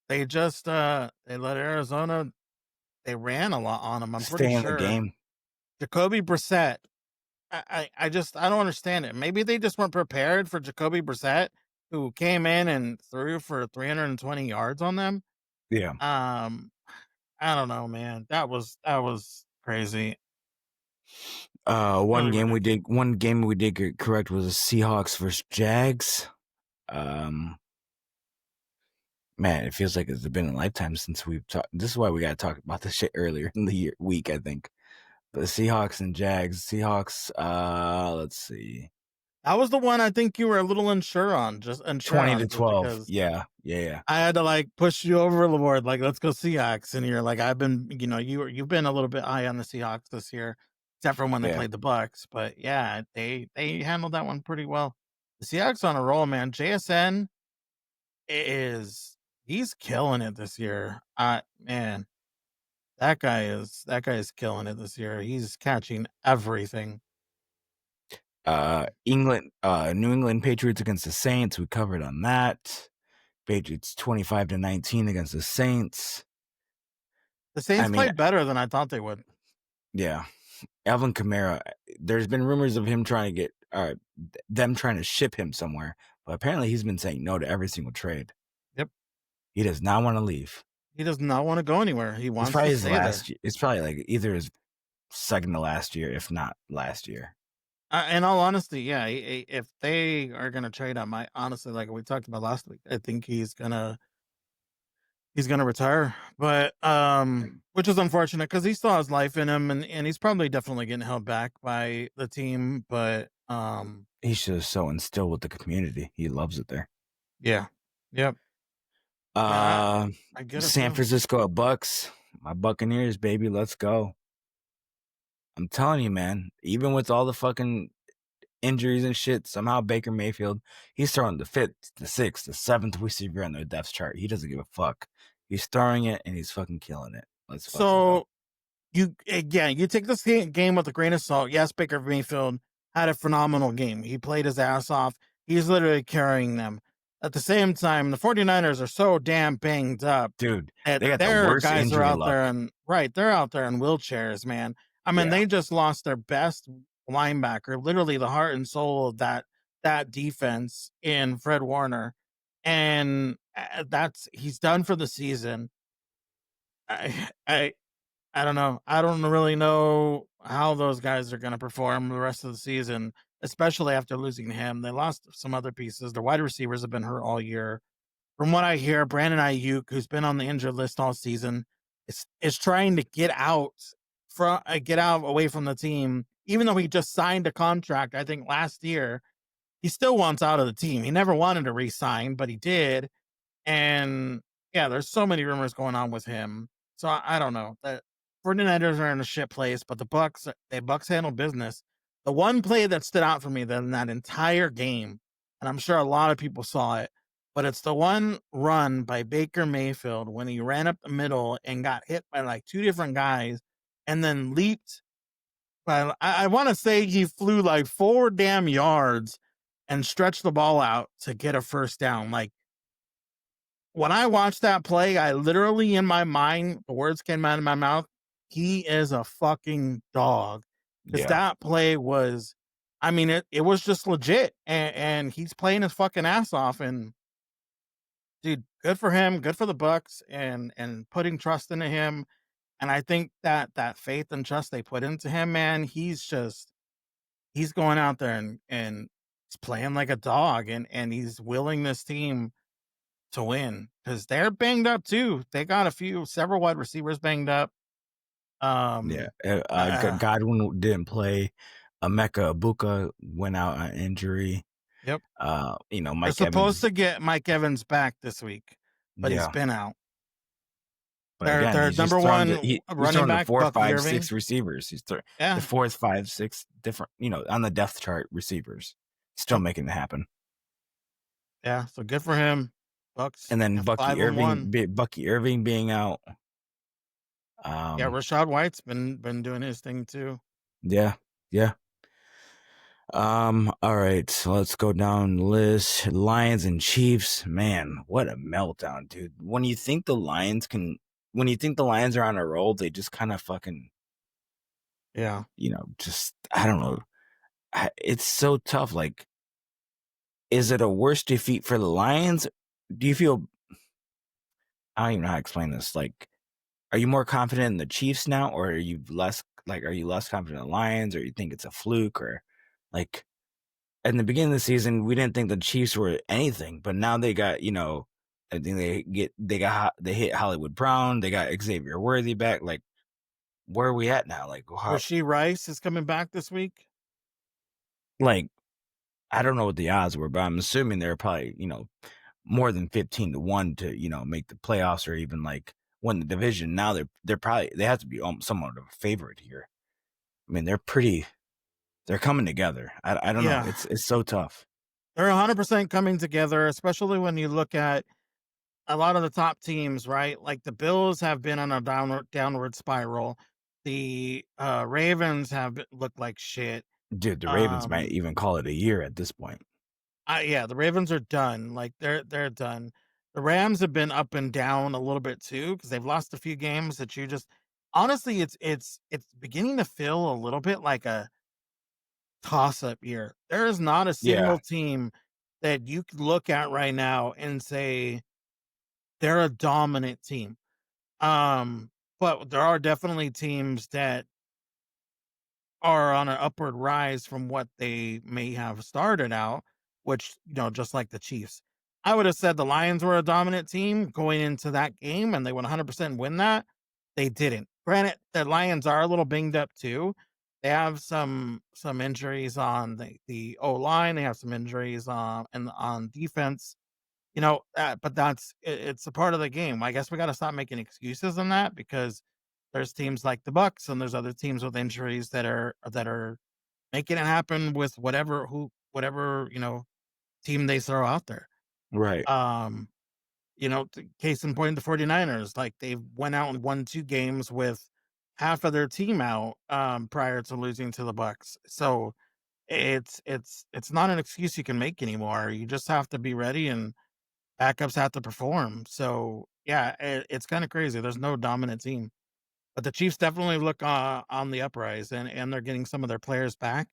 they just they let Arizona, they ran a lot on them. I'm pretty stay in the sure. game. Jacoby Brissett. I don't understand it. Maybe they just weren't prepared for Jacoby Brissett, who came in and threw for 320 yards on them. Yeah. I don't know, man. That was crazy. One Really game we did get correct was the Seahawks versus Jags. Man, it feels like it's been a lifetime since we've talked. This is why we got to talk about this shit earlier in the week, I think. But the Seahawks and Jags. Seahawks, let's see. That was the one I think you were a little unsure on, 20-12. because Yeah. I had to like push you over the board, like, let's go Seahawks. And you're like, I've been, you've been a little bit high on the Seahawks this year, except for when they Yeah. played the Bucks. But yeah, they handled that one pretty well. The Seahawks on a roll, man. JSN he's killing it this year. Man, that guy is killing it this year. He's catching everything. New England Patriots against the Saints. We covered on that. Patriots 25-19 against the Saints. The Saints played better than I thought they would. Yeah. Alvin Kamara, there's been rumors of him trying to get them trying to ship him somewhere, but apparently he's been saying no to every single trade. Yep. He does not want to leave. He does not want to go anywhere. He wants to stay there. It's probably like either his second to last year, if not last year. In all honesty, yeah. If they are gonna trade him, I honestly, like we talked about last week, I think he's gonna retire. But which is unfortunate because he still has life in him, and he's probably definitely getting held back by the team. But he's just so instilled with the community. He loves it there. Yeah. Yep. I get it. San Francisco Bucks. My Buccaneers, baby, let's go. I'm telling you, man, even with all the fucking injuries and shit, somehow Baker Mayfield, he's throwing the 5th, the 6th, the 7th receiver on their depth chart. He doesn't give a fuck. He's throwing it and he's fucking killing it. Let's fucking go. So you take this game with a grain of salt. Yes, Baker Mayfield had a phenomenal game. He played his ass off. He's literally carrying them. At the same time, the 49ers are so damn banged up Dude, that they got the their worst guys are injury out luck. there and they're out there in wheelchairs, man. I mean, Yeah. they just lost their best linebacker, literally the heart and soul of that defense in Fred Warner. And he's done for the season. I don't know. I don't really know how those guys are going to perform the rest of the season, especially after losing him. They lost some other pieces. Their wide receivers have been hurt all year. From what I hear, Brandon Ayuk, who's been on the injured list all season, is trying to get out away from the team. Even though he just signed a contract, I think last year, he still wants out of the team. He never wanted to re-sign, but he did. And yeah, there's so many rumors going on with him. So I don't know. The 49ers are in a shit place, but the Bucks handle business. The one play that stood out for me in that entire game, and I'm sure a lot of people saw it, but it's the one run by Baker Mayfield when he ran up the middle and got hit by like 2 different guys and then leaped. But I want to say he flew like 4 damn yards and stretched the ball out to get a first down. Like, when I watched that play, I literally, in my mind, the words came out of my mouth. He is a fucking dog. Because Yeah. that play was, I mean, it was just legit. And he's playing his fucking ass off. And dude, good for him. Good for the Bucks and putting trust into him. And I think that faith and trust they put into him, man, he's going out there and he's playing like a dog and he's willing this team to win because they're banged up too. They got several wide receivers banged up. Yeah. Godwin didn't play. Emeka Ibuka went out on injury. Yep. Mike They're supposed Evans. to get Mike Evans back this week, but he's been out. But Their again, he's number just throwing one he's running throwing back, the 4, Bucky 5, Irving. 6 receivers. He's the Yeah. 4, 5, 6 different, on the depth chart receivers. Still making it happen. Yeah, so good for him. Bucks. And then have Bucky 5-1. Irving being out. Yeah, Rashad White's been doing his thing too. Yeah. All right, so let's go down the list. Lions and Chiefs. Man, what a meltdown, dude. When you think the Lions are on a roll, they just kind of fucking, Yeah. just, I don't know. It's so tough. Like, is it a worse defeat for the Lions? Do you feel, I don't even know how to explain this. Like, are you more confident in the Chiefs now, or are you less confident in the Lions, or you think it's a fluke, or like, in the beginning of the season, we didn't think the Chiefs were anything, but now they got, I think they hit Hollywood Brown, they got Xavier Worthy back. Like, where are we at now? Like, Rashee Rice is coming back this week. Like, I don't know what the odds were, but I'm assuming they're probably, more than 15-1 to, make the playoffs or even like win the division. Now they have to be somewhat of a favorite here. I mean, they're coming together. I don't know. It's so tough. They're 100% coming together, especially when you look at a lot of the top teams, right? Like the Bills have been on a downward spiral. The Ravens have looked like shit. Dude, the Ravens might even call it a year at this point. Yeah, the Ravens are done. Like they're done. The Rams have been up and down a little bit too because they've lost a few games that you just honestly it's beginning to feel a little bit like a toss-up year. There is not a single team that you could look at right now and say they're a dominant team. But there are definitely teams that are on an upward rise from what they may have started out, which, just like the Chiefs. I would have said the Lions were a dominant team going into that game and they would 100% win that. They didn't. Granted, the Lions are a little banged up too. They have some injuries on the O-line. They have some injuries on defense. But it's a part of the game. I guess we got to stop making excuses on that because there's teams like the Bucks and there's other teams with injuries that are making it happen with whatever team they throw out there. Right. Um, case in point, the 49ers, like they went out and won 2 games with half of their team out prior to losing to the Bucks. So it's not an excuse you can make anymore. You just have to be ready and backups have to perform. So yeah, it's kind of crazy. There's no dominant team, but the Chiefs definitely look on the uprise, and they're getting some of their players back.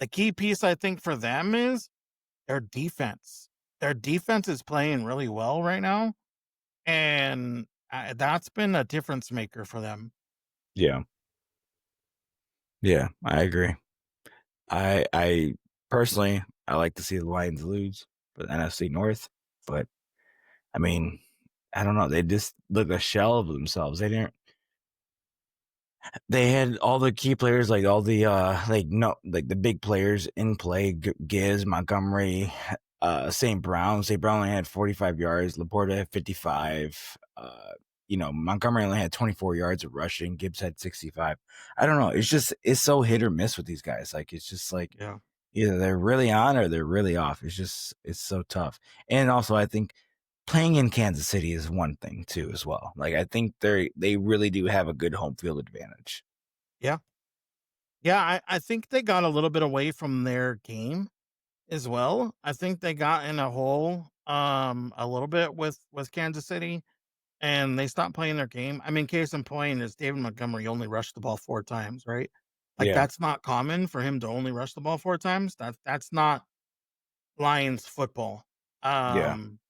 The key piece I think for them is their defense. Their defense is playing really well right now, and that's been a difference maker for them. Yeah. Yeah, I agree. I personally I like to see the Lions lose for the NFC North, but I mean, I don't know. They just look a shell of themselves. They had all the key players, like all the the big players in play. Gibbs, Montgomery, St. Brown. St. Brown only had 45 yards. Laporta had 55. Montgomery only had 24 yards of rushing. Gibbs had 65. I don't know. It's so hit or miss with these guys. Like it's just like Yeah. either they're really on or they're really off. It's so tough. And also, I think playing in Kansas City is one thing too, as well. Like I think they really do have a good home field advantage. Yeah. Yeah. I think they got a little bit away from their game as well. I think they got in a hole a little bit with Kansas City and they stopped playing their game. I mean, case in point is David Montgomery only rushed the ball 4 times, right? Like Yeah, that's not common for him to only rush the ball 4 times. That's not Lions football. yeah, Um,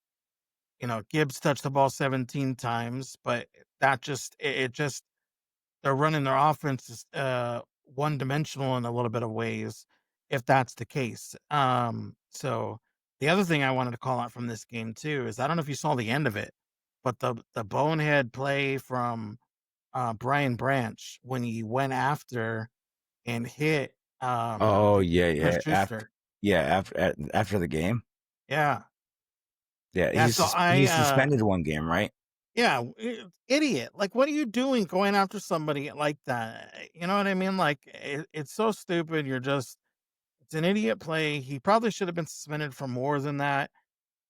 Gibbs touched the ball 17 times, but that just it just they're running their offense one dimensional in a little bit of ways, if that's the case. So the other thing I wanted to call out from this game too is I don't know if you saw the end of it, but the bonehead play from Brian Branch when he went after and hit Oh yeah, yeah. Smith Schuster. After the game, Yeah. yeah, Yeah. So he's suspended one game, right? yeah, idiot. Like, what are you doing going after somebody like that? You know what I mean? Like, it's so stupid. It's an idiot play. He probably should have been suspended for more than that.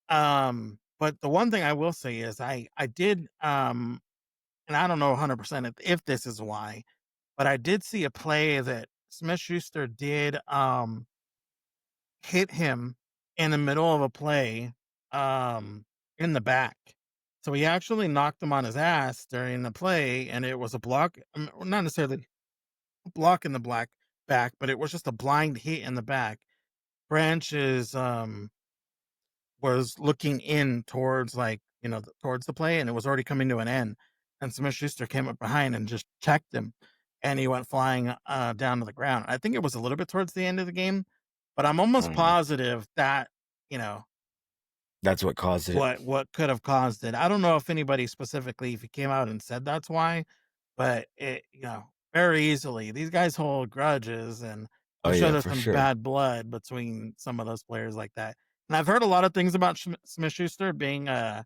But the one thing I will say is I did, and I don't know 100% if this is why, but I did see a play that Smith Schuster did, hit him in the middle of a play, in the back. So he actually knocked him on his ass during the play, and it was a block. Not necessarily a block in the black back, but it was just a blind hit in the back. Branch was looking in towards towards the play, and it was already coming to an end. And Smith Schuster came up behind and just checked him, and he went flying down to the ground. I think it was a little bit towards the end of the game, but I'm almost Mm, positive that you know that's what caused it. what could have caused it. I don't know if anybody specifically if he came out and said that's why, but it very easily these guys hold grudges, and Oh I'm sure yeah, there's for some sure. bad blood between some of those players like that. And I've heard a lot of things about Smith Schuster being I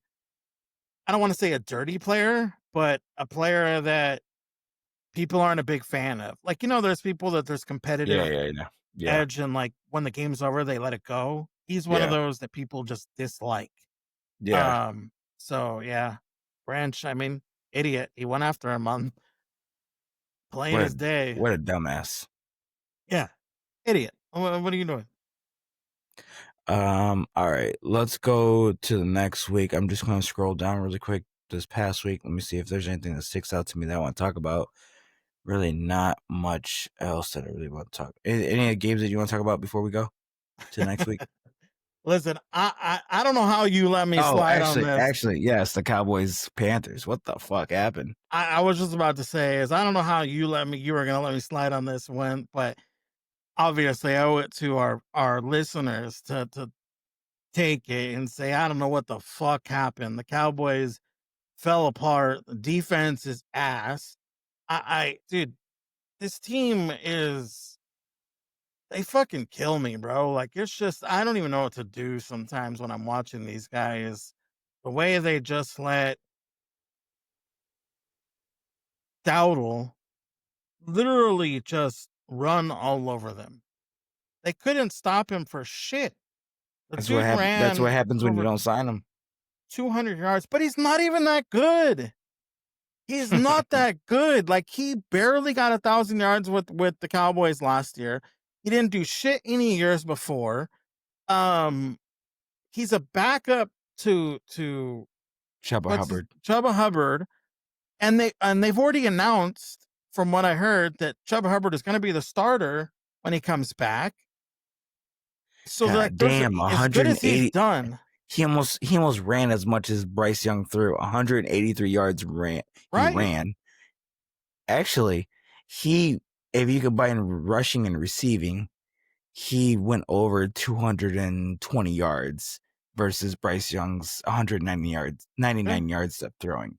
don't want to say a dirty player, but a player that people aren't a big fan of. Like, there's people that there's Yeah, competitive yeah, yeah, yeah, edge, and like when the game's over, they let it go. He's one of yeah, those that people just dislike. yeah. So yeah, Branch, I mean, idiot. He went after him on plain What a as day. what a dumbass. Yeah, idiot. What are you doing? All right, let's go to the next week. I'm just gonna scroll down really quick this past week. Let me see if there's anything that sticks out to me that I want to talk about. Really not much else that I really want to talk. Any games that you want to talk about before we go to next week? Listen, I don't know how you let me Oh, slide on this. actually, yes, the Cowboys Panthers. What the fuck happened? I was just about to say is I don't know how you were gonna let me slide on this one, but obviously I owe it to our listeners to take it and say I don't know what the fuck happened. The Cowboys fell apart. The defense is ass. Dude, this team is they fucking kill me, bro. Like, it's just, I don't even know what to do sometimes when I'm watching these guys. The way they just let Dowdle literally just run all over them. They couldn't stop him for shit. The That's what dude happens. That's what ran happens when you over don't sign him. 200 yards, but he's not even that good. He's not that good. Like, he barely got 1,000 yards with the Cowboys last year. He didn't do shit any years before. He's a backup to Chuba Hubbard. Chuba Hubbard, and they've already announced, from what I heard, that Chuba Hubbard is going to be the starter when he comes back. So, like, God damn, as good as he's 180. done, He almost ran as much as Bryce Young threw. 183 yards ran. right? He ran. Actually, if you combine rushing and receiving, he went over 220 yards versus Bryce Young's 190 yards, 99 yards of throwing.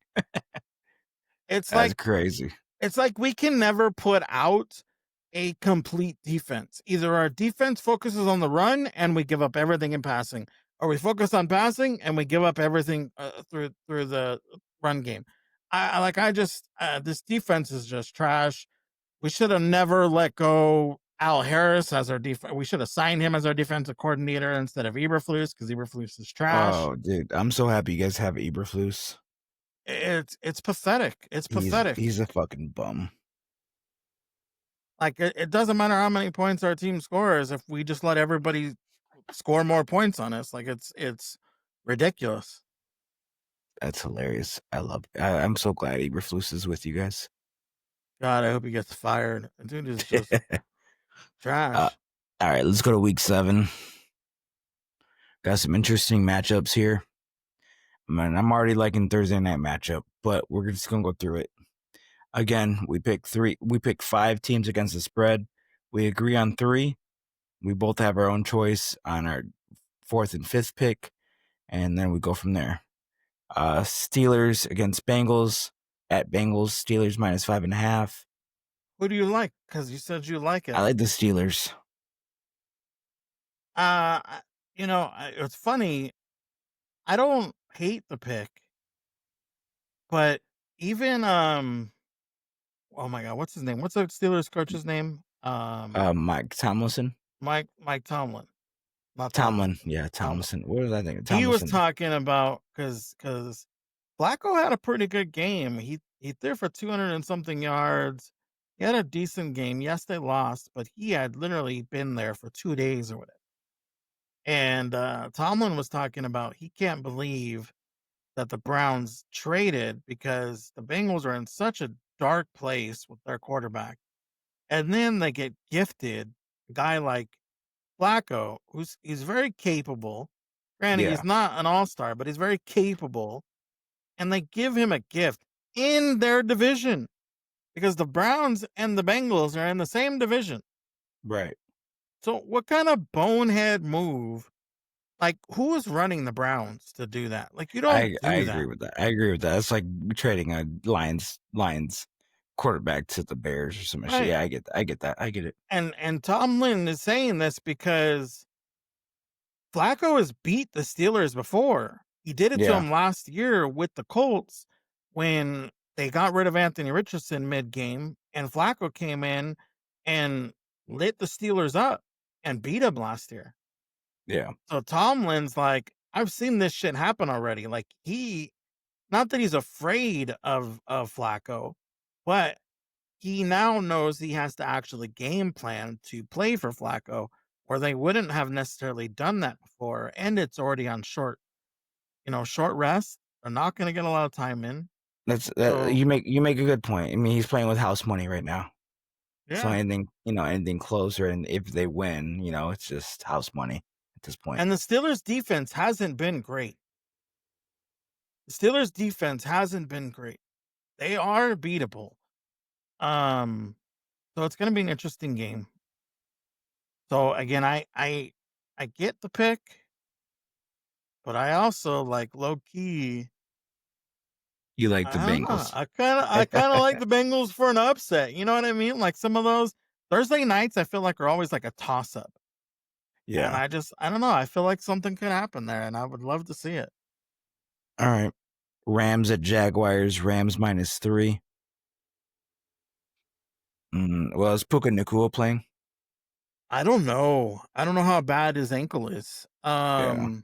It's That's like crazy. It's like we can never put out a complete defense. Either our defense focuses on the run and we give up everything in passing, or we focus on passing and we give up everything through the run game. This defense is just trash. We should have never let go Al Harris as our defense. We should have signed him as our defensive coordinator instead of Eberflus, because Eberflus is trash. Oh, dude, I'm so happy you guys have Eberflus. It's pathetic. It's pathetic. He's a fucking bum. Like, it doesn't matter how many points our team scores if we just let everybody score more points on us. Like, it's ridiculous. That's hilarious. I'm so glad Eberflus is with you guys. God, I hope he gets fired. The dude is just trash. All right, let's go to week 7. Got some interesting matchups here. Man, I'm already liking Thursday night matchup, but we're just gonna go through it. Again, we pick 5 teams against the spread. We agree on 3. We both have our own choice on our 4th and 5th pick, and then we go from there. Steelers against Bengals. At Bengals, Steelers minus 5.5. Who do you like? Because you said you like it. I like the Steelers. It's funny. I don't hate the pick, but even oh my God, what's his name? What's the Steelers coach's name? Mike Tomlinson. Mike Tomlin. Not Tomlin. Yeah, Tomlinson. What was I thinking? He was Tomlinson. talking about because Flacco had a pretty good game. He threw for 200 and something yards. He had a decent game. Yes, they lost, but he had literally been there for 2 days or whatever. And Tomlin was talking about he can't believe that the Browns traded because the Bengals are in such a dark place with their quarterback. And then they get gifted a guy like Flacco, he's very capable. Granted, he's not an all-star, but he's very capable. And they give him a gift in their division because the Browns and the Bengals are in the same division. Right. So what kind of bonehead move? Like, who is running the Browns to do that? Like, you don't I do that. agree with that. I agree with that. It's like trading a Lions quarterback to the Bears or something. Right. Yeah, I get that. I get it. And Tomlin is saying this because Flacco has beat the Steelers before. He did it to him last year with the Colts when they got rid of Anthony Richardson mid-game, and Flacco came in and lit the Steelers up and beat them last year. Yeah. So Tomlin's like, I've seen this shit happen already. Like, not that he's afraid of Flacco, but he now knows he has to actually game plan to play for Flacco, or they wouldn't have necessarily done that before. And it's already on short rest. They're not going to get a lot of time in. You make a good point. I mean, he's playing with house money right now. Yeah. So anything closer, and if they win, it's just house money at this point. And the Steelers' defense hasn't been great. They are beatable. So it's going to be an interesting game. So again, I get the pick, but I also like low key. You like the Bengals? I kind of like the Bengals for an upset. You know what I mean? Like some of those Thursday nights, I feel like are always like a toss up. And Yeah. I don't know. I feel like something could happen there, and I would love to see it. All right. Rams at Jaguars. Rams -3. Well, is Puka Nakua playing? I don't know. I don't know how bad his ankle is. Yeah.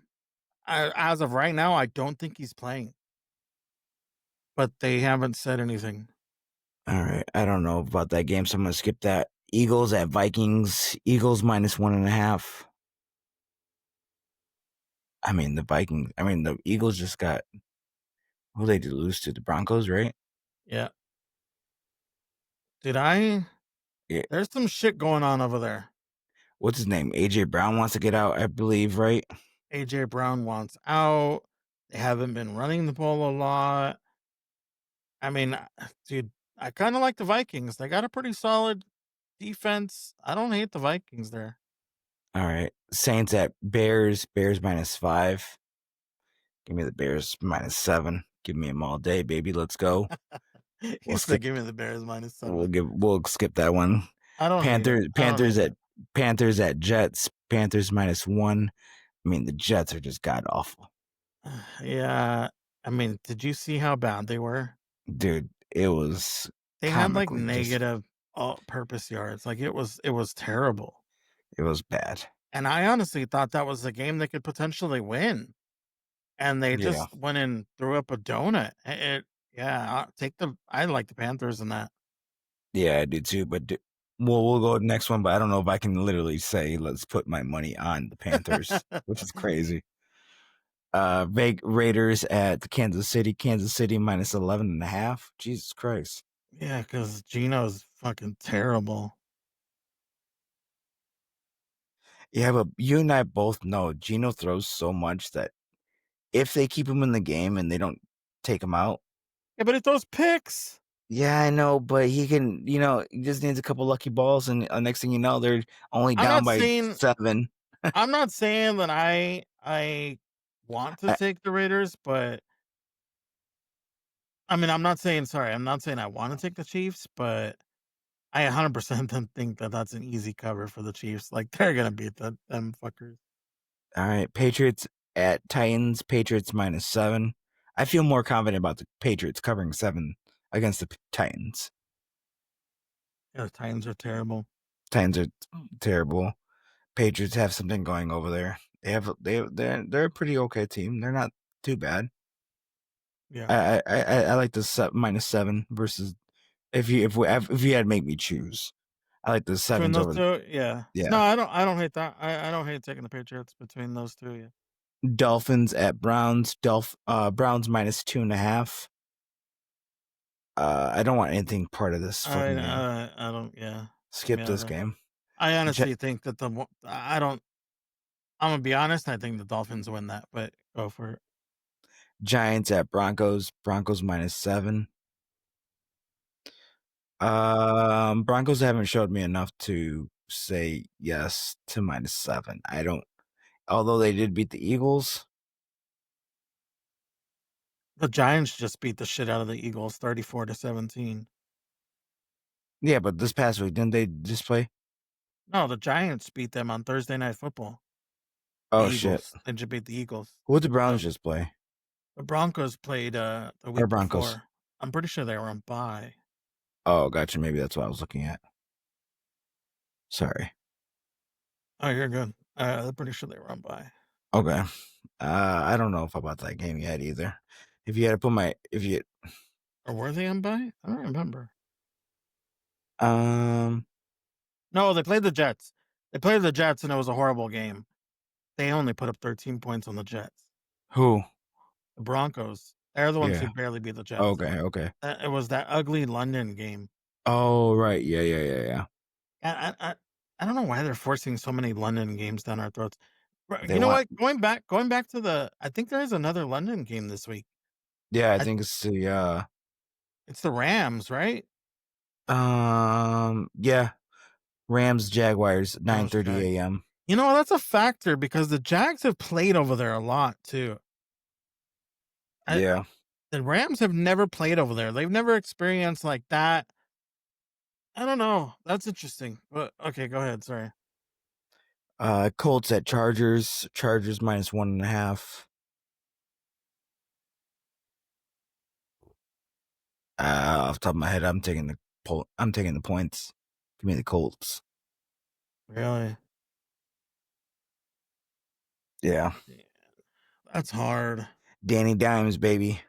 As of right now, I don't think he's playing, but they haven't said anything. All right. I don't know about that game, so I'm gonna skip that. Eagles at Vikings. Eagles -1.5. I mean, the Eagles just got who they did lose to the Broncos, right? Yeah. Did I? Yeah. There's some shit going on over there. What's his name? AJ Brown wants to get out, I believe, right? AJ Brown wants out. They haven't been running the ball a lot. I mean, dude, I kind of like the Vikings. They got a pretty solid defense. I don't hate the Vikings there. All right. Saints at Bears. Bears -5. Give me the Bears -7. Give me them all day, baby. Let's go. He said, "Give me the Bears -7." We'll skip that one. I don't hate it. I don't hate it. Panthers at Jets. Panthers -1. I mean, the Jets are just god awful, Yeah. I mean, did you see how bad they were? dude. It was They had like comically just negative all purpose yards. Like it was terrible. it was bad. And I honestly thought that was a game they could potentially win. And they Yeah, just went and threw up a donut. Yeah, I like the Panthers in that. yeah, I did too. But we'll go to the next one. But I don't know if I can literally say let's put my money on the Panthers, which is crazy. Raiders at Kansas City. Kansas City -11.5. Jesus Christ. Yeah, because Gino's fucking terrible. Yeah, but you and I both know Gino throws so much that if they keep him in the game and they don't take him out, Yeah, but it throws picks. yeah, I know, but he can, he just needs a couple lucky balls, and next thing you know, they're only I'm down not by saying 7. I'm not saying that I want to I, take the Raiders, but I mean, I'm not saying I want to take the Chiefs, but I 100% don't think that that's an easy cover for the Chiefs. Like they're gonna beat them fuckers. all right, Patriots at Titans. Patriots -7. I feel more confident about the Patriots covering 7 against the Titans. Yeah, the Titans are terrible. Titans are terrible. Patriots have something going over there. They're a pretty okay team. They're not too bad. Yeah. I like the -7 versus if you had to make me choose, I like the Between sevens those over. two, yeah. No, Yeah. I don't hate that. I don't hate taking the Patriots between those two. Yeah. Dolphins at Browns. Browns -2.5. I don't want anything part of this fucking game. I don't. Yeah. Skip Yeah. this game. I honestly think that I don't. I'm gonna be honest. I think the Dolphins win that, but go for it. Giants at Broncos. Broncos -7. Broncos haven't showed me enough to say yes to -7. I don't. Although they did beat the Eagles. The Giants just beat the shit out of the Eagles, 34-17. Yeah, but this past week didn't they just play? No, the Giants beat them on Thursday Night Football. The Oh shit! Eagles. They just beat the Eagles. Who did the Browns So just play? the Broncos played the Or week Broncos? before. I'm pretty sure they were on bye. Oh, gotcha. Maybe that's what I was looking at. Sorry. Oh, you're good. I'm pretty sure they were on bye. Okay. I don't know if about that game yet either. If you had to put Or were they on bye? I don't remember. um No, they played the Jets. They played the Jets, and it was a horrible game. They only put up 13 points on the Jets. who? The Broncos. They're the ones who Yeah. barely beat the Jets. Okay. It was that ugly London game. Oh right. Yeah. And I don't know why they're forcing so many London games down our throats. They You know want. what? Going back to I think there is another London game this week. Yeah, I I, think it's the it's the Rams, right? yeah. Rams Jaguars Rams 9:30 Jags. a.m. You know, that's a factor because the Jags have played over there a lot too. Yeah. The Rams have never played over there. They've never experienced like that I don't know. That's interesting. But okay, go ahead. Sorry. Colts at Chargers. Chargers minus 1.5. Off the top of my head, I'm taking the points. Give me the Colts. Really? Yeah. That's hard. Danny Dimes, baby.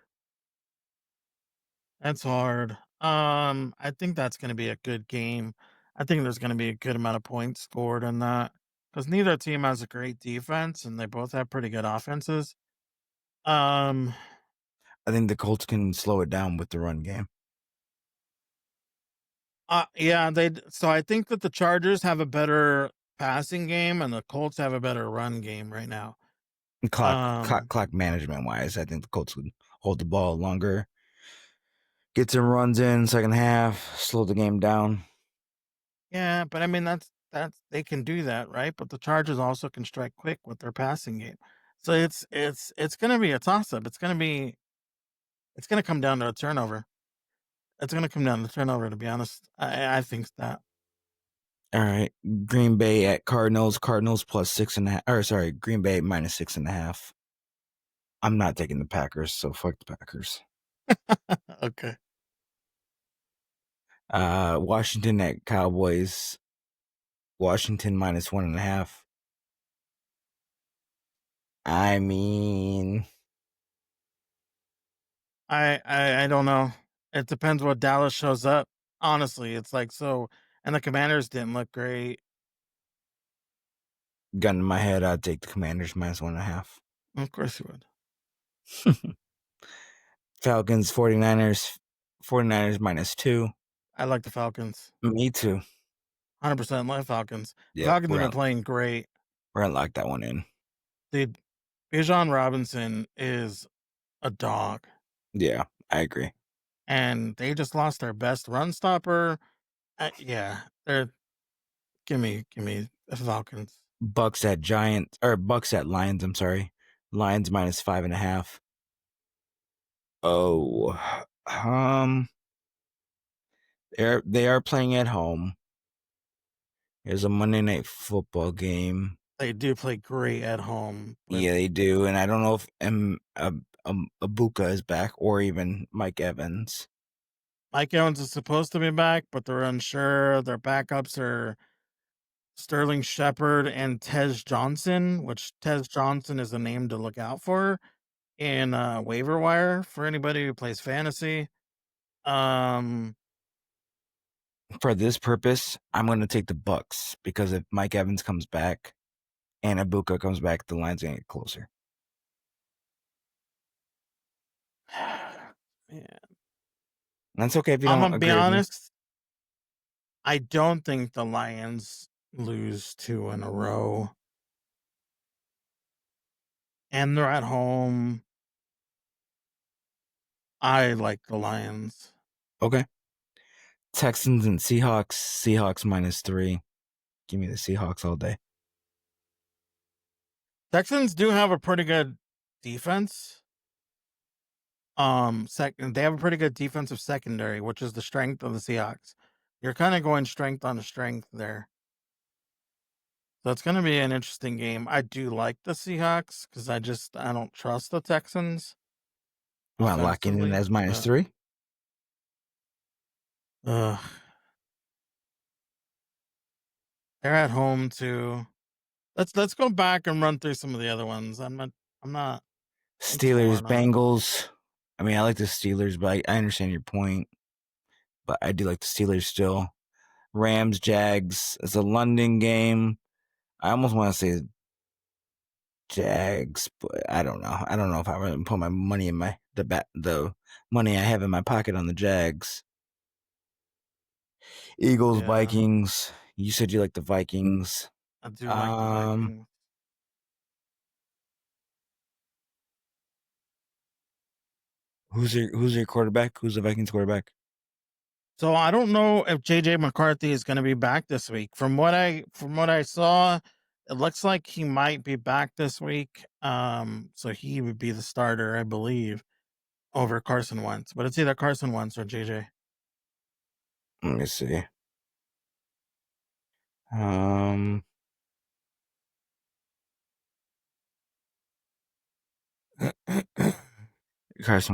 That's hard. I think that's going to be a good game. I think there's going to be a good amount of points scored in that because neither team has a great defense and they both have pretty good offenses. Um, I think the Colts can slow it down with the run game. yeah, so I think that the Chargers have a better passing game and the Colts have a better run game right now. Clock management wise, I think the Colts would hold the ball longer, get some runs in second half, slow the game down. Yeah, but I mean that's they can do that, right? But the Chargers also can strike quick with their passing game. So it's going to be a toss up. It's going to come down to a turnover. It's going to come down to turnover, to be honest. I think that. All right, Green Bay at Cardinals. Cardinals plus 6.5. Or sorry, Green Bay minus 6.5. I'm not taking the Packers, so fuck the Packers. Okay. Washington at Cowboys. Washington minus 1.5. I mean, I don't know. It depends what Dallas shows up. Honestly, it's like so, and the Commanders didn't look great. gun in my head, I'd take the Commanders minus 1.5. Of course you would. Falcons, 49ers. 49ers minus 2. I like the Falcons. Me too. 100% like Falcons. The Yeah, Falcons have we're been gonna, playing great. we're gonna lock that one in. Dude, Bijan Robinson is a dog. Yeah, I agree. And they just lost their best run stopper. Yeah, they're give me the Falcons. Bucks at Lions. I'm sorry, Lions minus 5.5. Oh, they are playing at home. There's a Monday Night Football game. They do play great at home. Yeah, they do, and I don't know if Abuka is back or even Mike Evans. Mike Evans is supposed to be back, but they're unsure. Their backups are Sterling Shepard and Tez Johnson, which Tez Johnson is a name to look out for in waiver wire for anybody who plays fantasy. For this purpose, I'm going to take the Bucks because if Mike Evans comes back and Abuka comes back, the line's going to get closer. Man. That's okay if you I'm don't gonna be agree with me. honest. I don't think the Lions lose 2 in a row. And they're at home. I like the Lions. Okay. Texans and Seahawks. Seahawks minus 3. Give me the Seahawks all day. Texans do have a pretty good defense. They have a pretty good defensive secondary, which is the strength of the Seahawks. You're kind of going strength on strength there. So it's going to be an interesting game. I do like the Seahawks because I don't trust the Texans. You want to lock in as minus 3? They're at home too. Let's go back and run through some of the other ones. I'm not Steelers, Bengals. I mean, I like the Steelers, but I understand your point. But I do like the Steelers still. Rams, Jags. It's a London game. I almost want to say Jags, but I don't know. I don't know if I really put my money in the money I have in my pocket on the Jags. Eagles, Vikings. You said you like the Vikings. I do like the Vikings. Who's your quarterback? Who's the Vikings quarterback? So I don't know if JJ McCarthy is going to be back this week. From what I saw, it looks like he might be back this week. So he would be the starter, I believe, over Carson Wentz. But it's either Carson Wentz or JJ. Let me see. Carson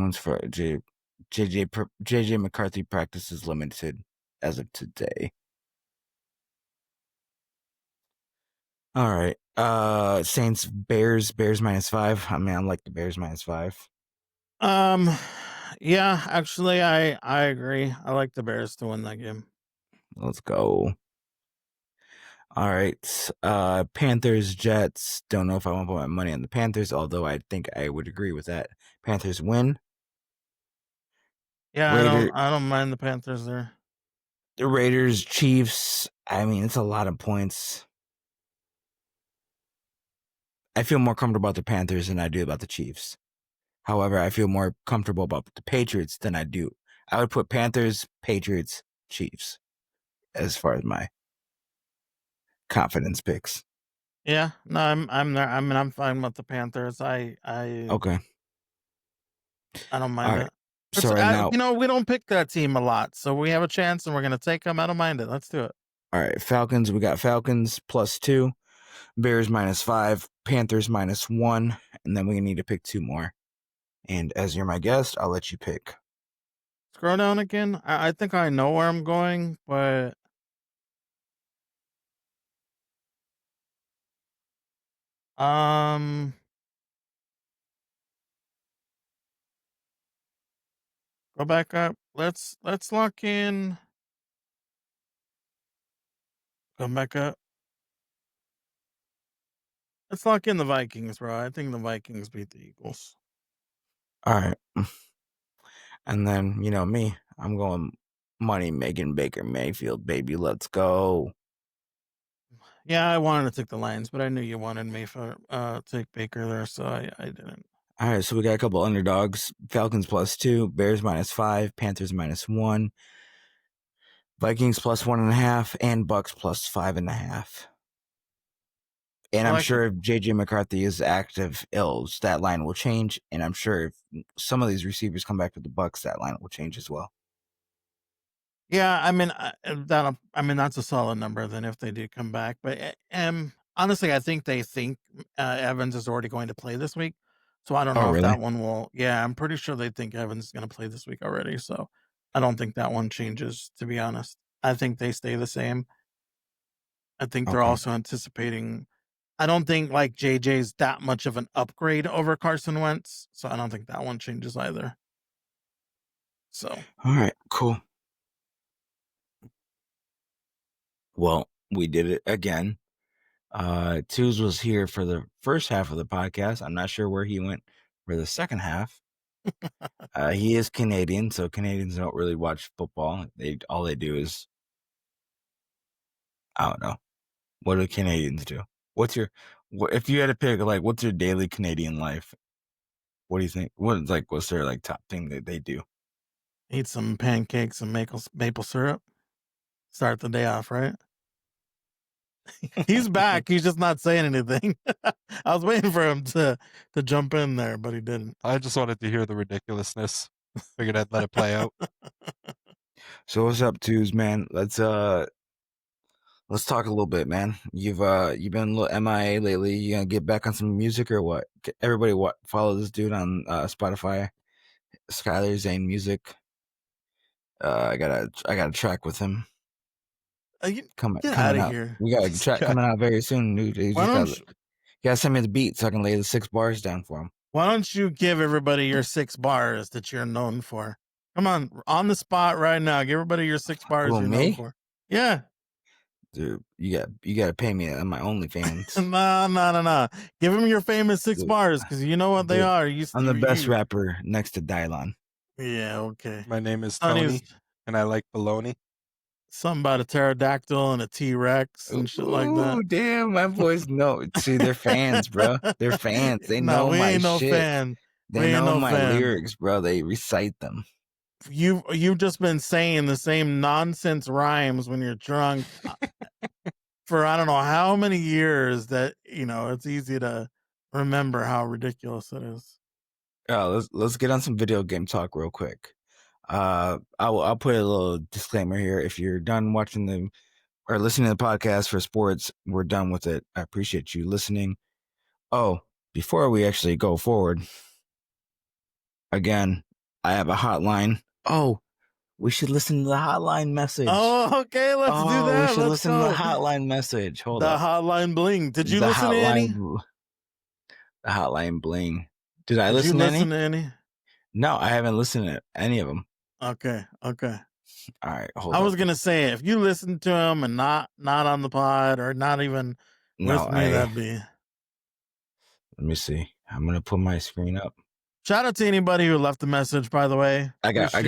Wentz for JJ McCarthy practice is limited as of today. All right. Saints Bears -5. I mean, I like the Bears -5. Yeah, actually, I agree. I like the Bears to win that game. Let's go. All right. Panthers Jets. Don't know if I want to put my money on the Panthers, although I think I would agree with that. Panthers win. Yeah, I don't mind the Panthers there. The Raiders Chiefs. I mean, it's a lot of points. I feel more comfortable about the Panthers than I do about the Chiefs. However, I feel more comfortable about the Patriots than I do. I would put Panthers, Patriots, Chiefs as far as my confidence picks. Yeah, no, I'm there. I mean, I'm fine with the Panthers. Okay. I don't mind All right. it. So right now, you know, we don't pick that team a lot, so we have a chance, and we're gonna take them. I don't mind it. Let's do it. all right, Falcons. We got Falcons +2, Bears -5, Panthers -1, and then we need to pick 2 more. And as you're my guest, I'll let you pick. Scroll down again. I think I know where I'm going, but go back up. Let's lock in. Come back up. Let's lock in the Vikings, bro. I think the Vikings beat the Eagles. All right. And then, you know me, I'm going money making Baker Mayfield, baby. Let's go. Yeah, I wanted to take the Lions, but I knew you wanted me for take Baker there, so I didn't. All right, so we got a couple underdogs. Falcons +2, Bears -5, Panthers -1, Vikings +1.5, and Bucks +5.5. And I'm sure if JJ McCarthy is active, that line will change. And I'm sure if some of these receivers come back with the Bucks, that line will change as well. Yeah, I mean that's a solid number then if they do come back. But honestly, I think they think Evans is already going to play this week, so I don't know if that one will. Yeah, I'm pretty sure they think Evans is going to play this week already, so I don't think that one changes. To be honest, I think they stay the same. I think they're also anticipating. I don't think like JJ's that much of an upgrade over Carson Wentz, so I don't think that one changes either. So all right, cool. Well, we did it again. Twos was here for the first half of the podcast. I'm not sure where he went for the second half. He is Canadian, so Canadians don't really watch football. All they do is, I don't know. What do Canadians do? If you had to pick, like, what's your daily Canadian life? What do you think? What's their like top thing that they do? Eat some pancakes and maple syrup. Start the day off, right? He's back. He's just not saying anything. I was waiting for him to jump in there, but he didn't. I just wanted to hear the ridiculousness. Figured I'd let it play out. So what's up, twos, man? Let's talk a little bit, man. You've been a little MIA lately. You gonna get back on some music or what? Everybody, follow this dude on Spotify, Skylar Zane Music. I got a track with him. Coming out here. We got a track coming out very soon, dude. You gotta send me the beat so I can lay the 6 bars down for him. Why don't you give everybody your 6 bars that you're known for? Come on the spot right now. Give everybody your 6 bars you're known for. Yeah. Dude, you got to pay me on my OnlyFans. No. Give them your famous 6 bars because you know what they are. I'm the best rapper next to Dylon. Yeah, okay. My name is Tony, and I like baloney. Something about a pterodactyl and a T-Rex and shit like that. Oh, damn, my boys know. See, they're fans, bro. They're fans. They know my shit. No fan. They know my lyrics, bro. They recite them. You've just been saying the same nonsense rhymes when you're drunk for I don't know how many years that it's easy to remember how ridiculous it is. Let's get on some video game talk real quick. I'll put a little disclaimer here. If you're done watching the or listening to the podcast for sports, we're done with it. I appreciate you listening. Oh, before we actually go forward, again, I have a hotline. Oh, we should listen to the hotline message. Oh, okay, let's do that. We should Let's listen go. to the hotline message. Hold the up. hotline bling. Did you The listen to any? The hotline bling. Did I Did listen you to listen any? to any? No, I haven't listened to any of them. Okay. All right, hold I up. was gonna say if you listen to them and not on the pod or not even with me, that'd be. Let me see. I'm gonna put my screen up. Shout out to anybody who left a message. By the way, I got 2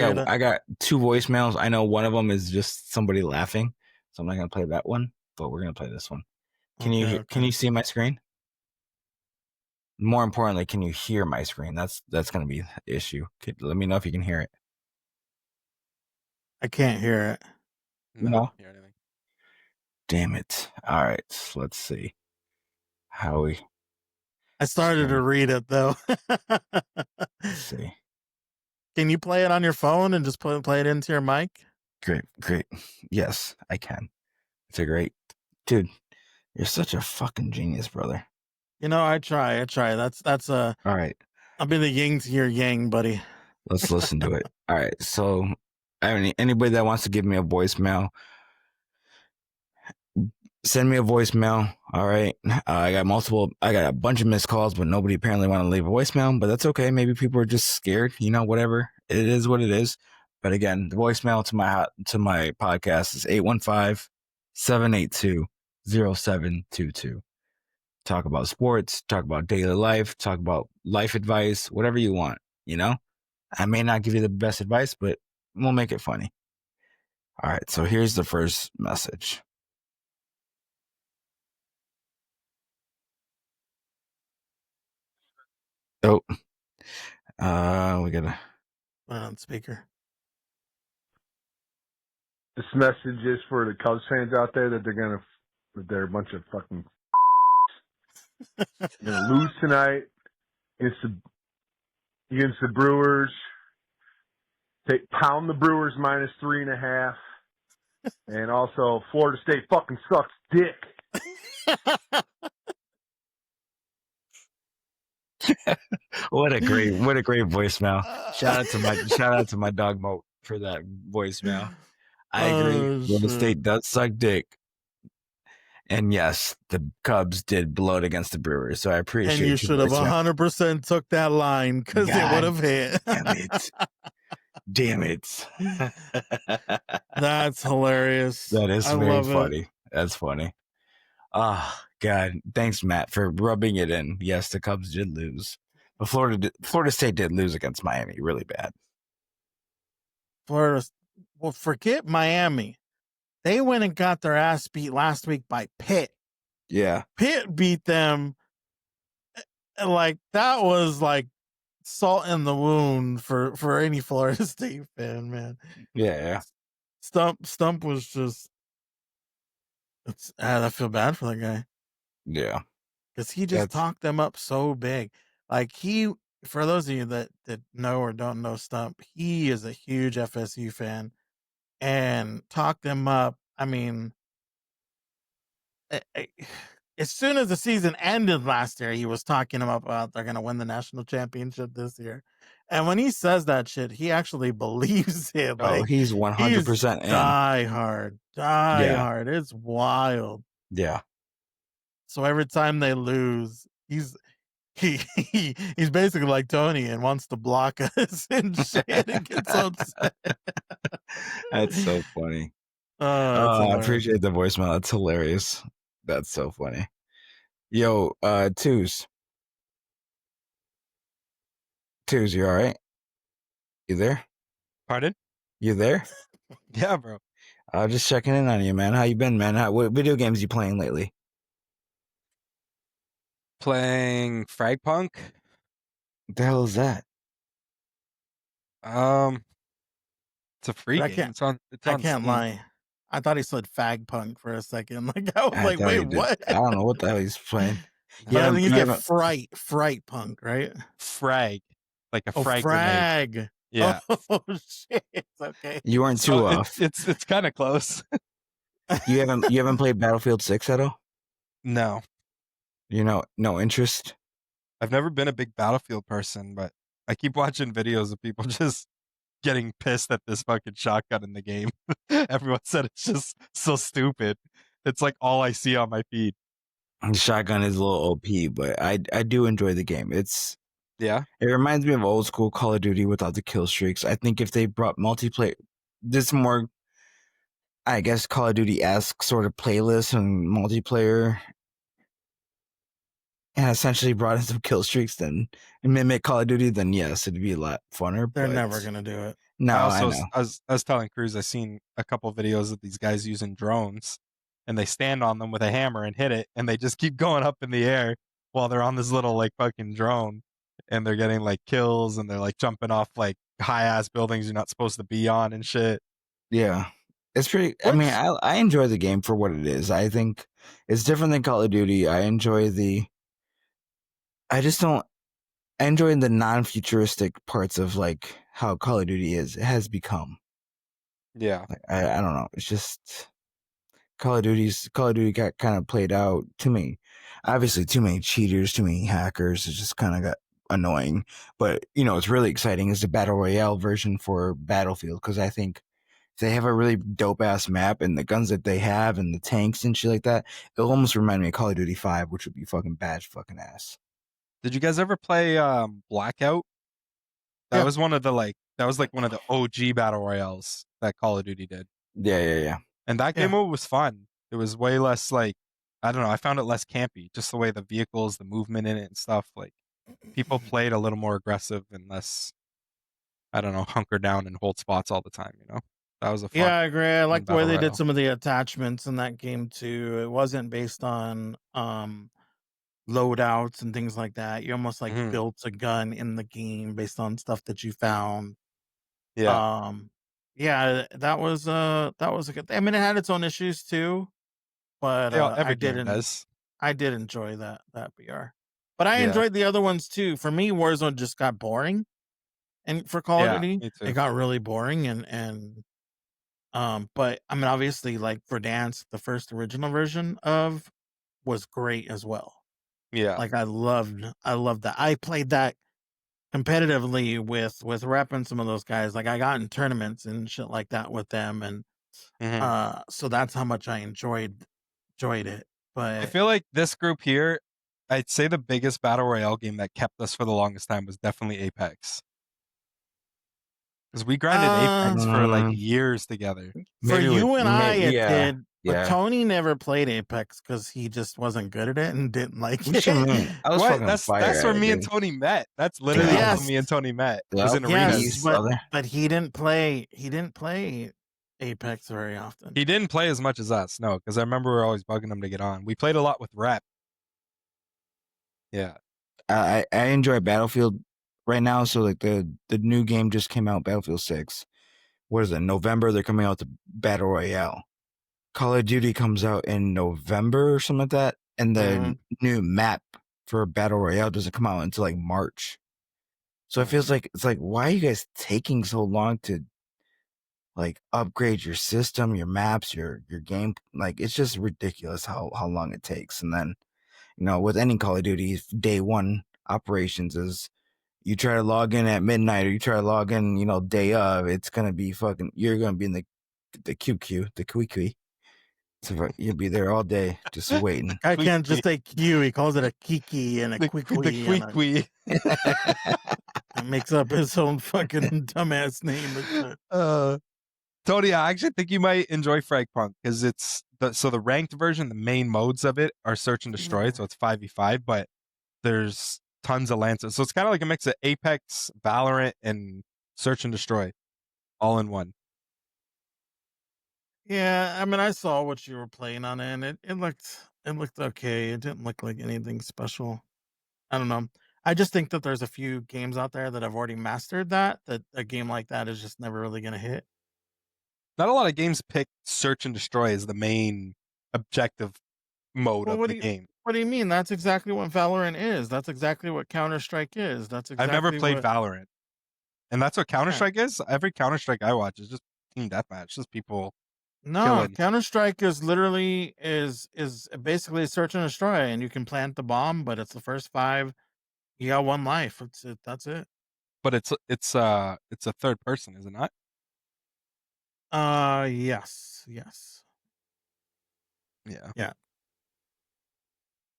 voicemails. I know one of them is just somebody laughing, so I'm not gonna play that one. But we're gonna play this one. Can you see my screen? More importantly, can you hear my screen? That's gonna be the issue. Let me know if you can hear it. I can't hear it. No, I No? don't hear anything. Damn it! All right, let's see how we. I started to read it though. Let's see. Can you play it on your phone and just play it into your mic? Great. Yes, I can. It's a great, dude. You're such a fucking genius, brother. You know, I try. That's All right. I'll be the yin to your yang, buddy. Let's listen to it. All right. So, anybody that wants to give me a voicemail, send me a voicemail. All right. I got a bunch of missed calls, but nobody apparently want to leave a voicemail, but that's okay. Maybe people are just scared, whatever. It is what it is. But again, the voicemail to my podcast is 815-782-0722. Talk about sports, talk about daily life, talk about life advice, whatever you want, I may not give you the best advice, but we'll make it funny. All right, so here's the first message. Oh, we gotta Put it on speaker. This message is for the Cubs fans out there that they're a bunch of fucking they're gonna lose tonight against the Brewers. Pound the Brewers -3.5, and also Florida State fucking sucks dick. What a great voicemail. Shout out to my dog Mo for that voicemail. I agree. Florida State does suck dick. And yes, the Cubs did blow it against the Brewers, so I appreciate. And you should have 100% took that line because it would have hit. Damn it! That's hilarious. That is very funny. That's funny. Oh God! Thanks, Matt, for rubbing it in. Yes, the Cubs did lose, but Florida State did lose against Miami really bad. Forget Miami. They went and got their ass beat last week by Pitt. Yeah. Pitt beat them. Like, that was like salt in the wound for any Florida State fan, man. Yeah. Stump was just. I feel bad for that guy. Yeah. Because he just talked them up so big. Like, for those of you that know or don't know Stump, he is a huge FSU fan. And talk them up. I mean, as soon as the season ended last year, he was talking about they're going to win the national championship this year. And when he says that shit, he actually believes it. Like, he's 100% in. Die hard. It's wild. Yeah. So every time they lose, he's basically like Tony and wants to block us and shit and gets upset. That's so funny. I appreciate the voicemail. That's hilarious. That's so funny. Yo, Twos, you all right? You there? Pardon? You there? Yeah, bro. Just checking in on you, man. How you been, man? What video games you playing lately? Playing Frag Punk. What the hell is that? It's a free game. I can't lie. I thought he said fag punk for a second. Like, I was like, wait, what? I don't know what the hell he's playing. Yeah, you get fright punk, right? Frag, like a frag. Frag. Yeah. Oh shit. Okay. You weren't too off. It's kind of close. You haven't played Battlefield 6 at all? No, You know, no interest. I've never been a big Battlefield person, but I keep watching videos of people just getting pissed at this fucking shotgun in the game. Everyone said it's just so stupid. It's like all I see on my feed. The shotgun is a little OP, but I do enjoy the game. Yeah. It reminds me of old school Call of Duty without the kill streaks. I think if they brought multiplayer, this more, I guess, Call of Duty-esque sort of playlist and multiplayer, and essentially brought in some kill streaks, then and mimic Call of Duty, then yes, it'd be a lot funner. They're but never gonna do it. No, I I also, know. I was telling Cruz, I seen a couple videos of these guys using drones, and they stand on them with a hammer and hit it, and they just keep going up in the air while they're on this little like fucking drone, and they're getting like kills, and they're like jumping off like high ass buildings you're not supposed to be on and shit. Yeah, it's pretty. I mean, I enjoy the game for what it is. I think it's different than Call of Duty. I enjoy the. I just don't. I enjoy the non-futuristic parts of like how Call of Duty has become. Yeah. Like, I don't know. It's just Call of Duty got kind of played out. Obviously too many cheaters, too many hackers. It just kind of got annoying. But it's really exciting is the Battle Royale version for Battlefield, because I think they have a really dope ass map, and the guns that they have and the tanks and shit like that, it'll almost remind me of Call of Duty 5, which would be fucking bad fucking ass. Did you guys ever play Blackout? That Yeah. was one of the that was like one of the OG battle royales that Call of Duty did. Yeah. And that game mode was fun. It was way less like, I don't know, I found it less campy, just the way the vehicles, the movement in it and stuff. Like people played a little more aggressive and less, I don't know, hunker down and hold spots all the time, That was a fun. Yeah, I agree. I like the way battle they did royale. some of the attachments in that game too. It wasn't based on loadouts and things like that. You almost like Mhm. built a gun in the game based on stuff that you found. Yeah. Yeah, that was a good I mean, it had its own issues too, but Every game does. I did enjoy that BR. But I Yeah. enjoyed the other ones too. For me, Warzone just got boring. And for Call of Yeah, Duty, me too. it got really boring and but I mean obviously like for Dance, the first original version of was great as well. Yeah. Like I loved that. I played that competitively with repping some of those guys. Like I got in tournaments and shit like that with them, and Mhm. so that's how much I enjoyed it. I But feel like this group here, I'd say the biggest battle royale game that kept us for the longest time was definitely Apex. Because we grinded Apex for like years together. for Maybe you with- and I, maybe- it yeah, did. But yeah. Tony never played Apex because he just wasn't good at it and didn't like What it. you mean? I was What? fucking That's fire where at it, me and dude. Tony met. That's literally Yes. how me and Tony met. It was Yep. in Yes, arenas. but he didn't play. He didn't play Apex very often. He didn't play as much as us, no, because I remember we were always bugging him to get on. We played a lot with Rep. Yeah. I enjoy Battlefield right now. So like the new game just came out, Battlefield 6. What is it? November they're coming out to Battle Royale. Call of Duty comes out in November or something like that, and the new map for Battle Royale doesn't come out until like March. So it feels like it's like, why are you guys taking so long to like upgrade your system, your maps, your game? Like it's just ridiculous how long it takes. And then with any Call of Duty, day one operations is you try to log in at midnight or you try to log in, day of, it's gonna be you're gonna be in the QQ, the Quiqui. So you'll be there all day just waiting. I can't just say Q. He calls it a Kiki and a The Quickly. Quiqui. And makes up his own fucking dumbass name. And shit. Tony, I actually think you might enjoy Fragpunk because it's the ranked version, the main modes of it are search and destroy, so it's 5v5, but there's tons of lances. So it's kind of like a mix of Apex, Valorant, and search and destroy all in one. Yeah, I mean, I saw what you were playing on it, and it looked okay. It didn't look like anything special. I don't know. I just think that there's a few games out there that have already mastered that a game like that is just never really gonna hit. Not a lot of games pick search and destroy as the main objective mode of the game. What do you mean? That's exactly what Valorant is. That's exactly what Counter-Strike is. That's exactly I've never played what... Valorant. And that's what Counter-Strike is? Every Counter-Strike I watch is just team deathmatch. Just people No, killing. Counter-Strike is literally is basically search and destroy, and you can plant the bomb, but it's the first 5. You got 1 life. That's it. That's it. But it's a third person, is it not? Yes. Yeah. Yeah.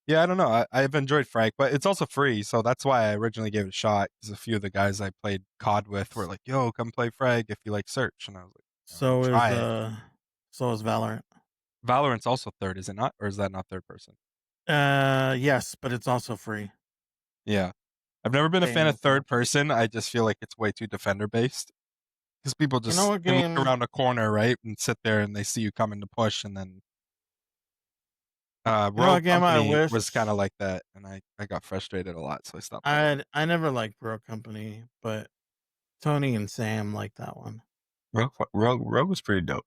Yeah, I don't know. I've enjoyed Frank, but it's also free, so that's why I originally gave it a shot. Because a few of the guys I played COD with were like, "Yo, come play Frag if you like search," and I was like, So "Try it." is Valorant. Valorant's also third, is it not? Or is that not third person? Yes, but it's also free. Yeah. I've never been a Same fan of as third Valorant. person. I just feel like it's way too defender based. Because people You just know what can game? look around a corner, right, and sit there and they see you coming to push, and then You know Rogue what game I Company wish? was kind of like that, and I got frustrated a lot, so I stopped playing. I never liked Rogue Company, but Tony and Sam liked that one. Rogue was pretty dope.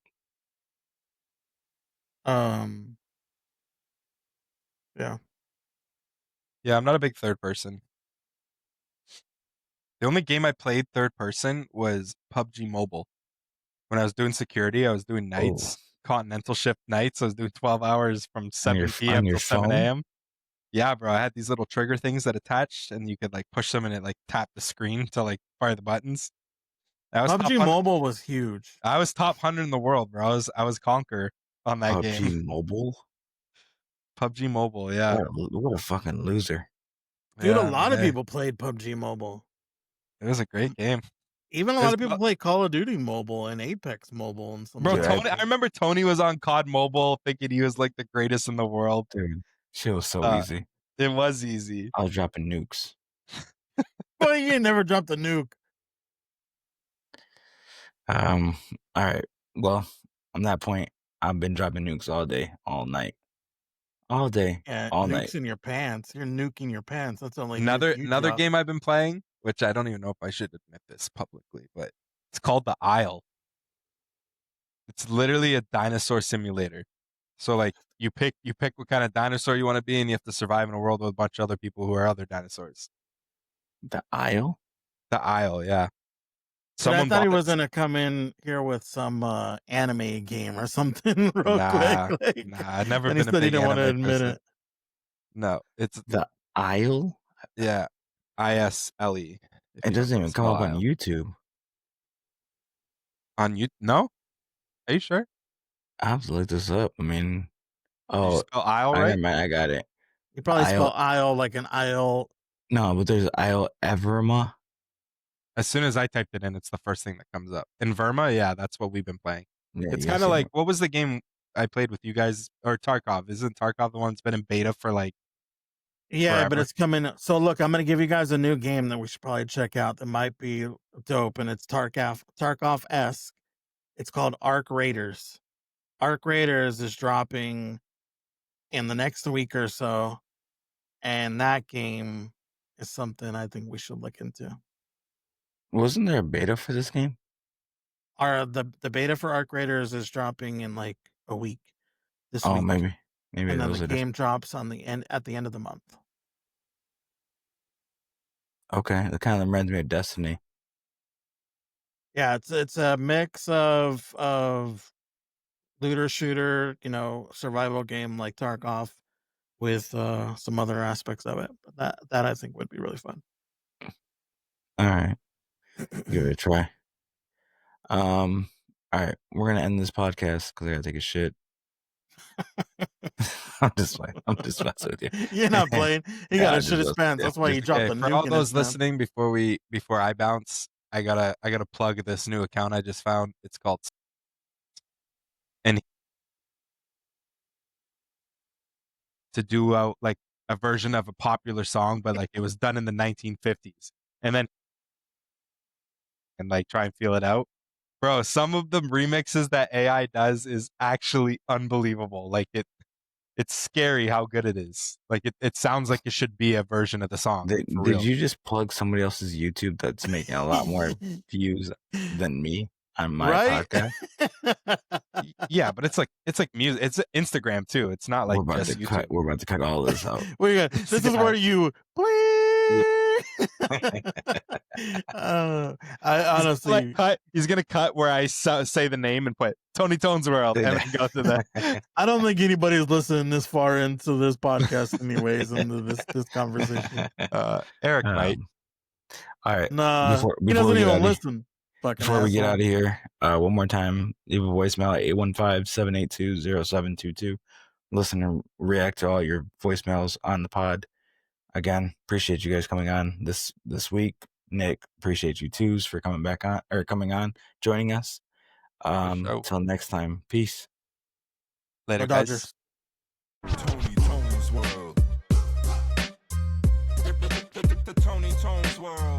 Yeah. Yeah, I'm not a big third person. The only game I played third person was PUBG Mobile. When I was doing security, I was doing nights, continental shift nights. I was doing 12 hours from 7 p.m. till 7 a.m. Yeah, bro. I had these little trigger things that attached, and you could like push them and it like tap the screen to like fire the buttons. PUBG Mobile was huge. I was top 100 in the world, bro. I was conquer on that game. PUBG Mobile. PUBG Mobile, yeah. What a fucking loser. Dude, Yeah, a lot of people played PUBG Mobile. It was a great game. Even a lot of people play Call of Duty Mobile and Apex Mobile and some. Bro, Tony, I remember Tony was on COD Mobile thinking he was like the greatest in the world. Dude, shit was so easy. It was easy. I was dropping nukes. Boy, you ain't never dropped a nuke. All right. Well, on that point, I've been dropping nukes all day, all night. All day, Yeah, all nukes night. in your pants. You're nuking your pants. That's only Another drop. game I've been playing, which I don't even know if I should admit this publicly, but it's called The Isle. It's literally a dinosaur simulator. So like you pick what kind of dinosaur you want to be, and you have to survive in a world with a bunch of other people who are other dinosaurs. The Isle? The Isle, yeah. But I thought he was gonna come in here with some anime game or something real quick. Nah, I've never and been he a said big he didn't want to anime admit person. it. No, it's The Isle? Yeah, ISLE. It doesn't even come up on YouTube. On you? No? Are you sure? I have to look this up. I mean, Did you spell Isle right? I got it. You probably spell Isle like an Isle. No, but there's Isle Everma. As soon as I typed it in, it's the first thing that comes up. Inverma, yeah, that's what we've been playing. Yeah, it's kind of like, what was the game I played with you guys? Or Tarkov. Isn't Tarkov the one that's been in beta for like Yeah, but it's coming. So look, I'm going to give you guys a new game that we should probably check out that might be dope, and it's Tarkov-esque. It's called Arc Raiders. Arc Raiders is dropping in the next week or so, and that game is something I think we should look into. Wasn't there a beta for this game? The beta for Arc Raiders is dropping in like a week. This week. Maybe. And then the game drops at the end of the month. Okay, that kind of reminds me of Destiny. Yeah, it's a mix of looter shooter, survival game like Tarkov with some other aspects of it. But that I think would be really fun. All right. Give it a try. All right, we're gonna end this podcast because I gotta take a shit. I'm just messing with you. You're not playing. You gotta shit his pants. That's why you dropped the nuke. For all those listening, before I bounce, I gotta plug this new account I just found. It's called and to do like a version of a popular song, but like it was done in the 1950s, and then like try and feel it out. Bro, some of the remixes that AI does is actually unbelievable. Like it's scary how good it is. Like it sounds like it should be a version of the song. Did you just plug somebody else's YouTube that's making a lot more views than me on my podcast? Yeah, but it's like music. It's Instagram too. It's not like just YouTube. We're about to cut all this out. This is where you please. I honestly, He's gonna cut where I say the name and put Tony Tone's World and then go to that. I don't think anybody's listening this far into this podcast, anyways, into this conversation. Eric might. All right. Nah, Before he doesn't we get even outta- listen. Before we get out of here, one more time, leave a voicemail at 815-782-0722. Listen and react to all your voicemails on the pod. Again, appreciate you guys coming on this week. Nick, appreciate you twos for coming on, joining us. Till next time, peace. Later, Go guys. Dodgers. Tony Tones World. The Tony Tones World.